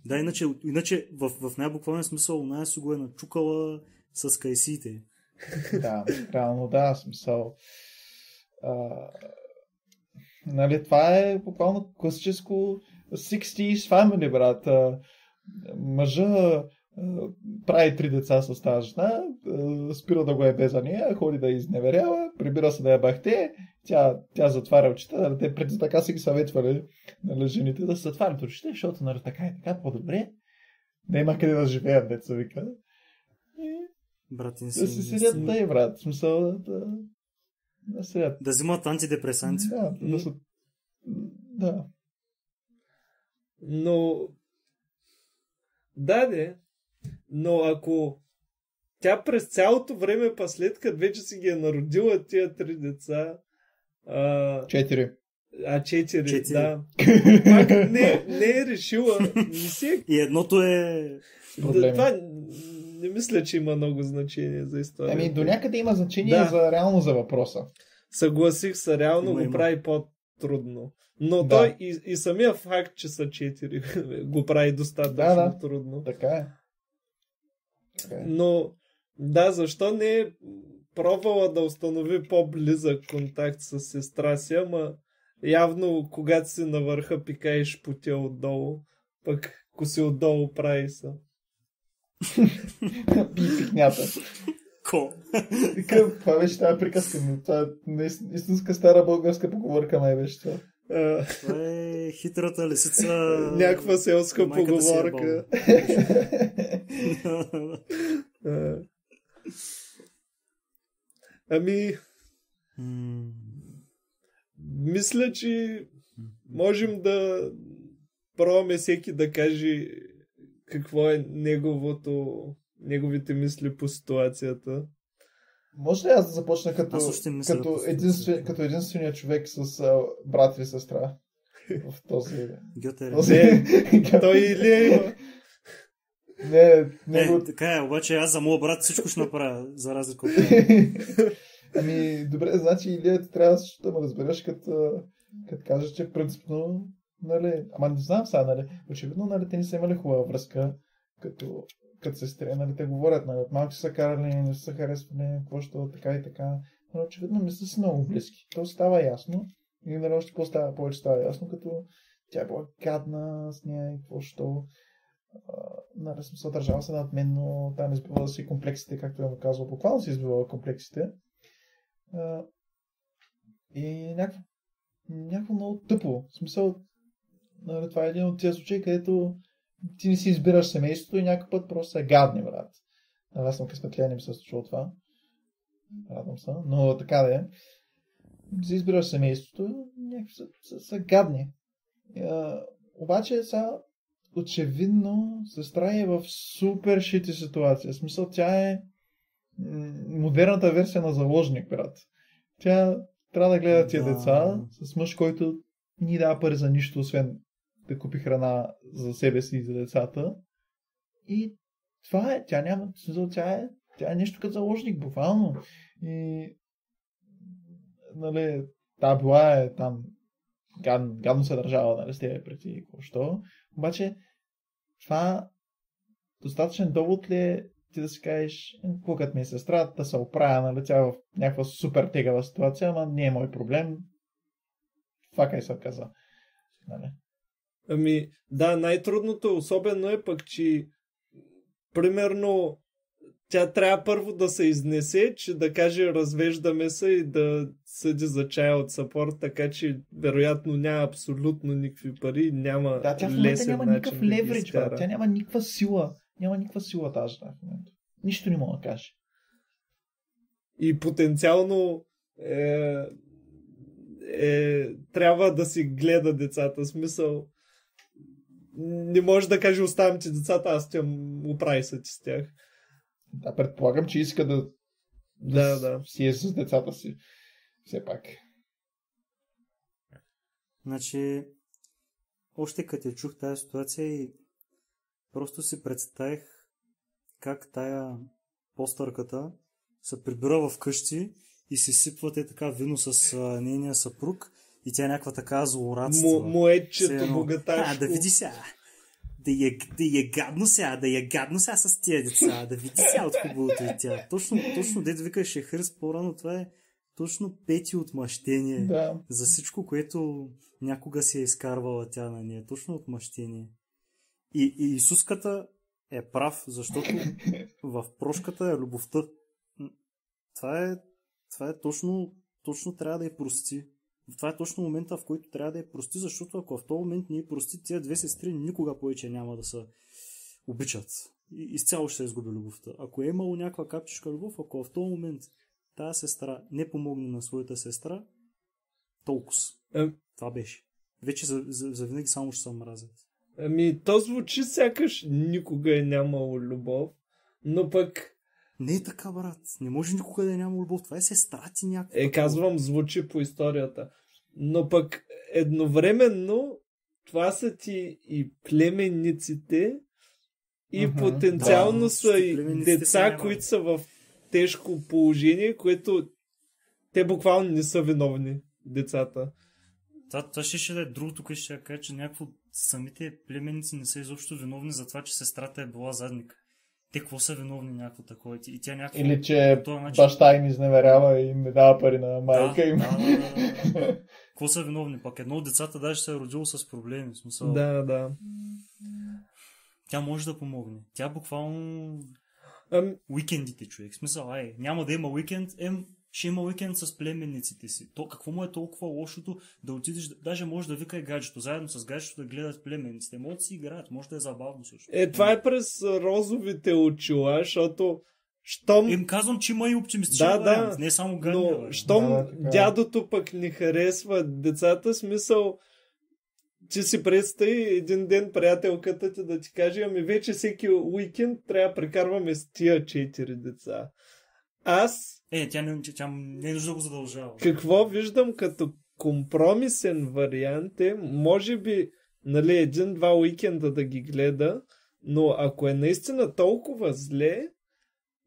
Да, иначе в най-буквален смисъл оная си го е начукала с кайсиите. Да, реално да, смисъл. Нали, това е буквално класическо 60s family, брат. Мъжа прави 3 деца с тази жена, спира да го ебе за нея, ходи да изневерява, прибира се да я бахте, тя затваря очите, нали, те преди така си ги съветвали, нали, жените да се затварят очите, защото нали, така и така по-добре, да има къде да живеят, деца вика. И Братин си, да си седят тъй, брат, в смисъл да седят. да взимат антидепресанти. Да. Но да, но ако тя през цялото време, след като вече си ги е народила тия 3 деца, 4. 4, да. Пак не е решила. И едното е... Това не мисля, че има много значение за историята. Ами до някъде има значение реално за въпроса. Съгласих се, реално го прави по-трудно. Но той и самия факт, че са 4, го прави достатъчно трудно. Така е. Но да, защо не е пробвала да установи по-близък контакт с сестра си, ама явно когато си на върха пикаеш потя отдолу, пък ако си отдолу прави са. Пикнята. Ко? Това беше тази приказка. Това е истинска стара българска поговорка, май беше това. Това е хитрата лисица. Някаква селска поговорка. Ами, мисля, че можем да пробваме всеки да каже какво е неговите мисли по ситуацията. Може ли аз да започна като единствения човек с брат или сестра в този... Той Илия има. Не, така е, обаче аз за моя брат всичко ще направя, за разлика от Ами, добре, значи Илия ти трябва да ме разбереш, като кажеш, че принципно, нали, ама не знам сега, нали, очевидно, нали, те не са имали хубава връзка, като сестри, нали, те говорят, нали, от малки са карали, не са харесвали, какво ще така и така, но очевидно не са си много близки. То става ясно и нали, още повече става ясно, като тя е била гадна с нея и какво що, нали, смисъл държава се над мен, но там избивала си комплексите, както я му казва, буквално си избивала комплексите. И някакво много тъпо. В смисъл, нали, това е един от тези случаи, където ти не си избираш семейството и някакъв път просто е гадни, брат. Аз съм късметлия, не ми се случва това. Радвам се. Но така да е. Си избираш семейството, някакви са гадни. Обаче сега очевидно сестра е в супер шити ситуация. В смисъл, тя е модерната версия на заложник, брат. Тя трябва да гледа тия деца с мъж, който ни дава пари за нищо, освен да купи храна за себе си и за децата. И това е. Тя няма смисъл, тя е нещо като заложник, буквално. И нали, била е там гадно се държава, нали, с тебе преди какво. Обаче това достатъчен довод ли е ти да си кажеш, когато ми е сестра, да се оправя, нали, тя в някаква супер тегава ситуация, ама не е мой проблем. Това кай се каза. Нали? Ами, да, най-трудното особено е пък, че примерно тя трябва първо да се изнесе, че да каже развеждаме се и да съди за child support, така че вероятно няма абсолютно никакви пари, няма тя в лесен няма начин никакъв да ги левридж, изкара. тя няма никаква сила. Няма никаква сила тази в момента. Нищо не мога да каже. И потенциално трябва да си гледа децата. В смисъл, не може да каже оставям ти децата, аз ще оправи се ти с тях. Да, предполагам, че иска да си е с децата си. Все пак. Значи, още като чух тази ситуация и просто си представих как тая постърката се прибира в къщи и се сипват така вино с нейния съпруг и тя някаква така злорадства. Моечето богаташко. Да види сега. Да я гадно сега с тия деца. Да види сега от хубавото и тя. Точно дето викаше Хърс по-рано, това е точно пети отмъщение. Да. За всичко, което някога си е изкарвала тя на нея. Точно отмъщение. И Исуската е прав, защото в прошката е любовта. Това е точно трябва да я прости. Това е точно момента, в който трябва да я прости, защото ако в този момент не я прости, тия две сестри никога повече няма да се обичат. И изцяло ще се изгуби любовта. Ако е имало някаква капчишка любов, ако в този момент тази сестра не помогне на своята сестра, толкова. Това беше. Вече завинаги само ще се мразят. То звучи сякаш никога е нямало любов, но пък... Не е така, брат. Не може никога да е нямало любов. Това е сестра ти някаква. Казвам, звучи по историята. Но пък едновременно това са ти и племенниците, и потенциално са и деца, които са в тежко положение, което те буквално не са виновни, децата. Това ще да е другото, което ще кажа, че някакво самите племенници не са изобщо виновни за това, че сестрата е била задник. Те какво са виновни някакво такова? И тя някакво... Или че баща им изневерява и не дава пари на майка им. Да. Какво са виновни? Пак едно от децата даже се е родило с проблеми. В смисъл... Да. Тя може да помогне. Тя буквално... Уикендите, човек. В смисъл, няма да има уикенд, ще има уикенд с племенниците си. Какво му е толкова лошото да отидеш, даже може да вика и гаджето, заедно с гаджето да гледат племенниците. Може да си играят, може да е забавно също. Това е през розовите очила, защото щом... Им казвам, че има и оптимистичен вариант, не е само гадния вариант. Но щом дядото пък не харесва децата, смисъл, че си представи един ден приятелката ти да ти каже, ами вече всеки уикенд трябва да прекарваме с тия 4 деца. Тя не е нужда да го задължава. Какво виждам като компромисен вариант е, може би, един-два уикенда да ги гледа, но ако е наистина толкова зле,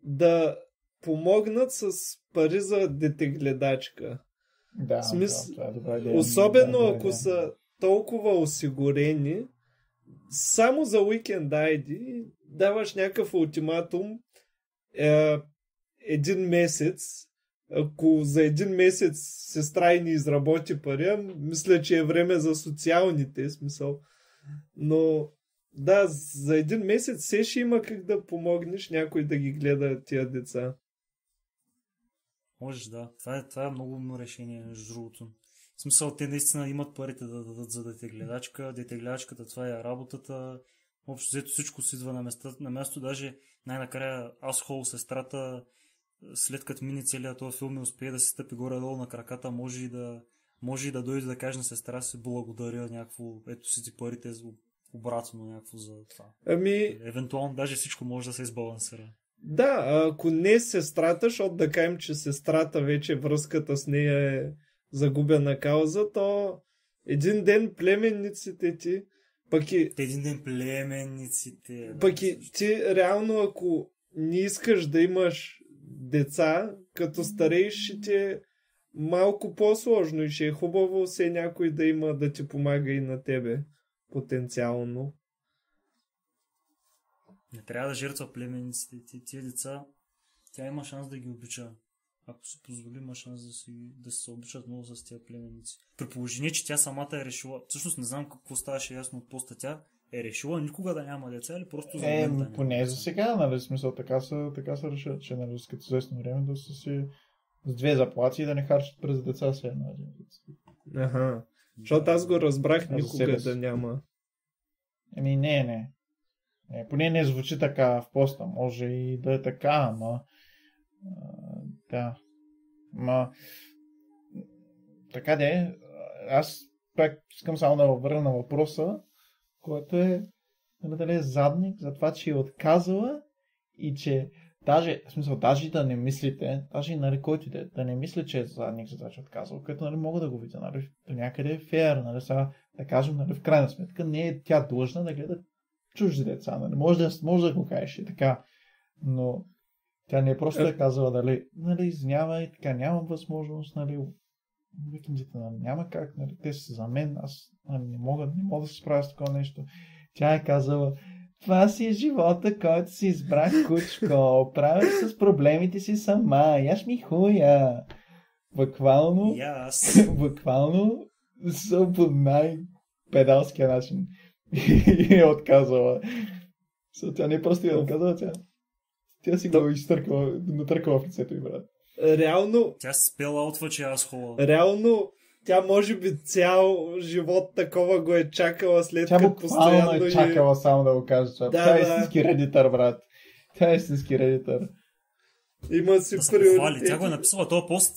да помогнат с пари за детегледачка. Да, това е добра идея. Особено ако са толкова осигурени, само за уикенд даваш някакъв ултиматум, един месец, ако за един месец сестра и не изработи пари, мисля, че е време за социалните, смисъл. Но да, за един месец все ще има как да помогнеш някой да ги гледа тия деца. Можеш, да. Това е много умно решение, между другото. В смисъл, те наистина имат парите да дадат за детегледачка. Детегледачката, това е работата. Общо взето всичко си идва на място. Даже най-накрая Асхол, сестрата, след като мини целият този филм и успее да се стъпи горе-долу на краката, може и да дойде да каже на сестра си благодаря някакво, ето си ти парите обратно някакво за това. Евентуално даже всичко може да се избалансира. Да, ако не сестрата, защото да кажем, че сестрата вече връзката с нея е загубена кауза, то един ден племенниците ти един ден племенниците... ти реално, ако не искаш да имаш деца, като старееш ще ти е малко по-сложно и ще е хубаво все някой да има да ти помага и на тебе потенциално. Не трябва да жертва племенниците. Тия деца, тя има шанс да ги обича. Ако се позволи, има шанс да се обичат много с тия племенници. При положение, че тя самата е решила, всъщност не знам какво ставаше ясно от поста, тя е решила никога да няма деца или просто за момента. Поне за сега, нали, смисъл, така са решат, че нали, като известно време да са си с 2 заплати и да не харчат през деца си една един. Аха. Защото аз го разбрах никога да няма. Не. Поне не звучи така в поста. Може и да е така, ама... да. Така де, аз пак искам само да върна на въпроса, който е дали е задник за това, че е отказала и че даже да не мислите, даже нали, който да не мисли, че е задник за това, че е отказал, като нали, мога да го видя, нали, до някъде е феер, нали, сега, да кажем, нали, в крайна сметка не е тя длъжна да гледа чужди деца, нали, може да го кажеш и така. Но тя не е просто е казала, нали, извинявай, така нямам възможност, нали, викингите, няма как, нали, те са за мен, аз не мога да се справя с такова нещо. Тя е казала, това си е живота, който си избрах, кучко, правиш с проблемите си сама, яш ми хуя. Буквално, буквално, по най-педалския начин и е отказала. Тя не просто е отказала, тя си го изтъркала, натъркала в лицето и брат. Реално... Тя спела отвъче асхола. Реално, тя може би цял живот такова го е чакала след като постоянно... Тя буквално е чакала само да го каже. Тя е истински редитър, брат. Тя е истински редитър. Има си приоритети. Тя го е написала този пост.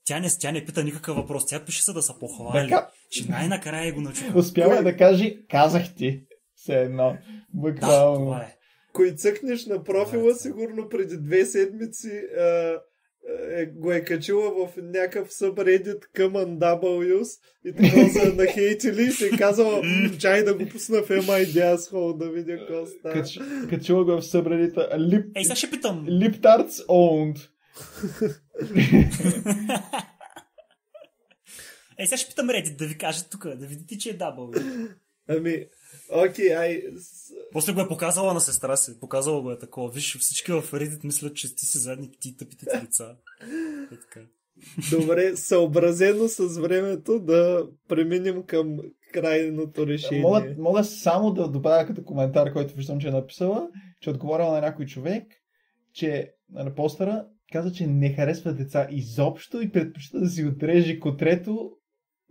Тя не пита никакъв въпрос. Тя пише се да се похвали. Че най-накрая го научиха. Успява да каже, казах ти. Все едно. Буквално. Това е. Кой цъкнеш на профила, сигурно преди 2 седмици го е качила в някакъв subreddit Common W's и така се нахейтили и се казала, чай да го пусна в MID asshole да видя какво става. Качила го в subreddit сега ще питам. Liptards owned. Сега ще питам Reddit да ви кажа тук, да видите, че е W. Ами, окей, После го е показала на сестра си. Показала го е такова. Виж, всички в Reddit мислят, че ти си задник, ти тъпите ти лица. Е така. Добре, съобразено с времето да преминем към крайното решение. Мога само да добавя като коментар, който виждам, че е написала, че отговорила на някой човек, че на постера каза, че не харесва деца изобщо и предпочита да си отреже котрето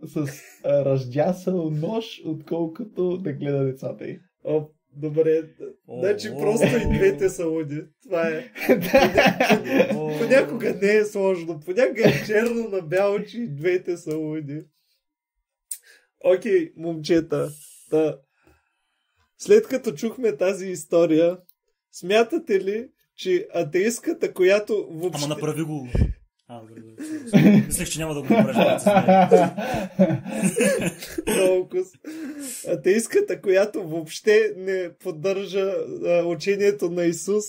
с раздясал нож, отколкото да гледа децата й. Добре, значи просто и двете са луди. Това е. Понякога не е сложно. Понякога е черно на бяло, че и двете са луди. Окей, момчета. След като чухме тази история, смятате ли, че атеистката, която въобще... Ама направи го. Мислех, че няма да го направиш. Атеистката, която въобще не поддържа учението на Исус,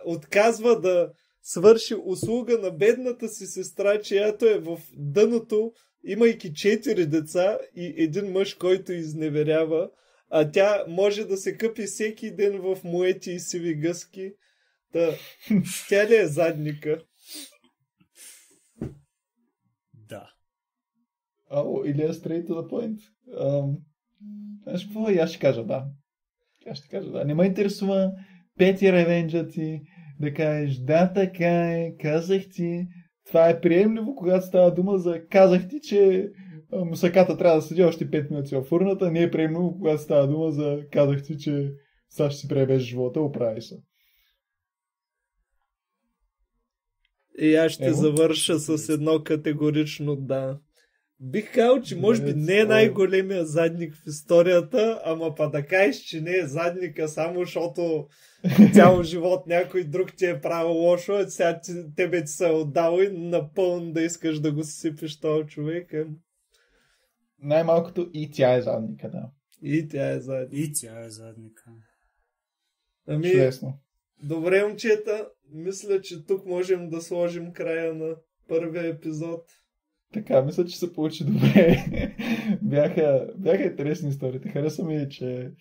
отказва да свърши услуга на бедната си сестра, чиято е в дъното, имайки 4 деца и един мъж, който изневерява, а тя може да се къпи всеки ден в моети и сиви гъски. Тя ли е задника? Да. Или е straight to the point. Знаеш какво? Аз ще кажа да. Не ме интересува пети ревенджа ти, да кажеш да, така е, казах ти. Това е приемливо, когато става дума за казах ти, че мусаката трябва да седи още 5 минути в фурната. Не е приемливо, когато става дума за казах ти, че сега ще си пребеш живота, оправи се. И аз ще завърша с едно категорично да. Бих казал, че може би не е най-големия задник в историята, ама па да кажеш, че не е задника, само защото цял живот някой друг ти е правил лошо, а сега тебе ти се е отдал и напълно да искаш да го сипиш този човек. Най-малкото и тя е задника, да. И тя е задника. Ами, чудесно. Добре, момчета, мисля, че тук можем да сложим края на първия епизод. Така, мисля, че се получи добре. бяха интересни историите. Хареса ми, че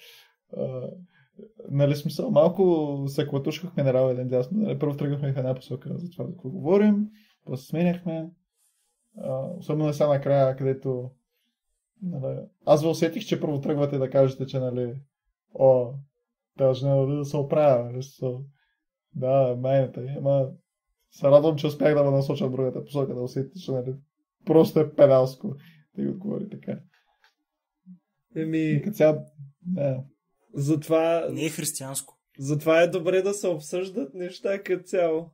нали смисъл, малко се клатушкахме на ляво един дясно. Нали, първо тръгнахме в една посока за това, за какво говорим. После сменяхме. Особено сега накрая, където нали, аз ви усетих, че първо тръгвате да кажете, че нали дължина да се оправя. Да, майната е. Ама се радвам, че успях да ме насоча в другата посока, да усетите, че нали, просто е педалско да ги отговори така. Да. Затова... Не е християнско. Затова е добре да се обсъждат неща като цяло.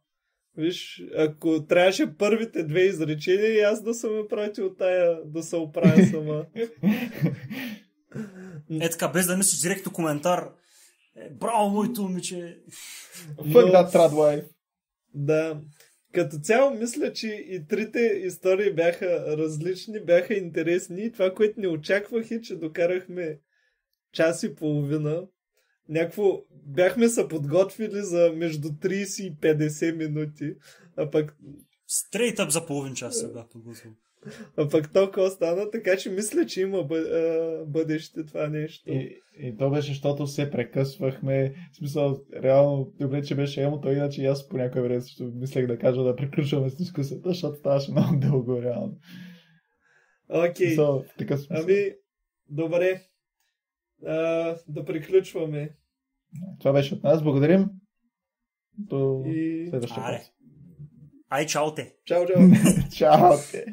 Виж, ако трябваше първите 2 изречения и аз да съм пратил тая да се оправя сама. Така, без да мислиш директно коментар. Браво, моето момиче! Fuck that trad wife. Да. Като цяло мисля, че и трите истории бяха различни, бяха интересни. Това, което не очаквах е, че докарахме час и половина. бяхме се подготвили за между 30 и 50 минути, а пък Straight up за половин час се бях подготвил. А пък толкова стана, така че мисля, че има бъдеще това нещо. И то беше, защото се прекъсвахме. В смисъл, реално, добре, че беше емото, иначе и аз по някое време също мислех да кажа да приключваме с дискусията, защото ставаше много дълго, реално. Окей. Така Ами, добре. Да приключваме. Това беше от нас. Благодарим. До следващия път. Ай, чао те! Чао, чао! Чао те!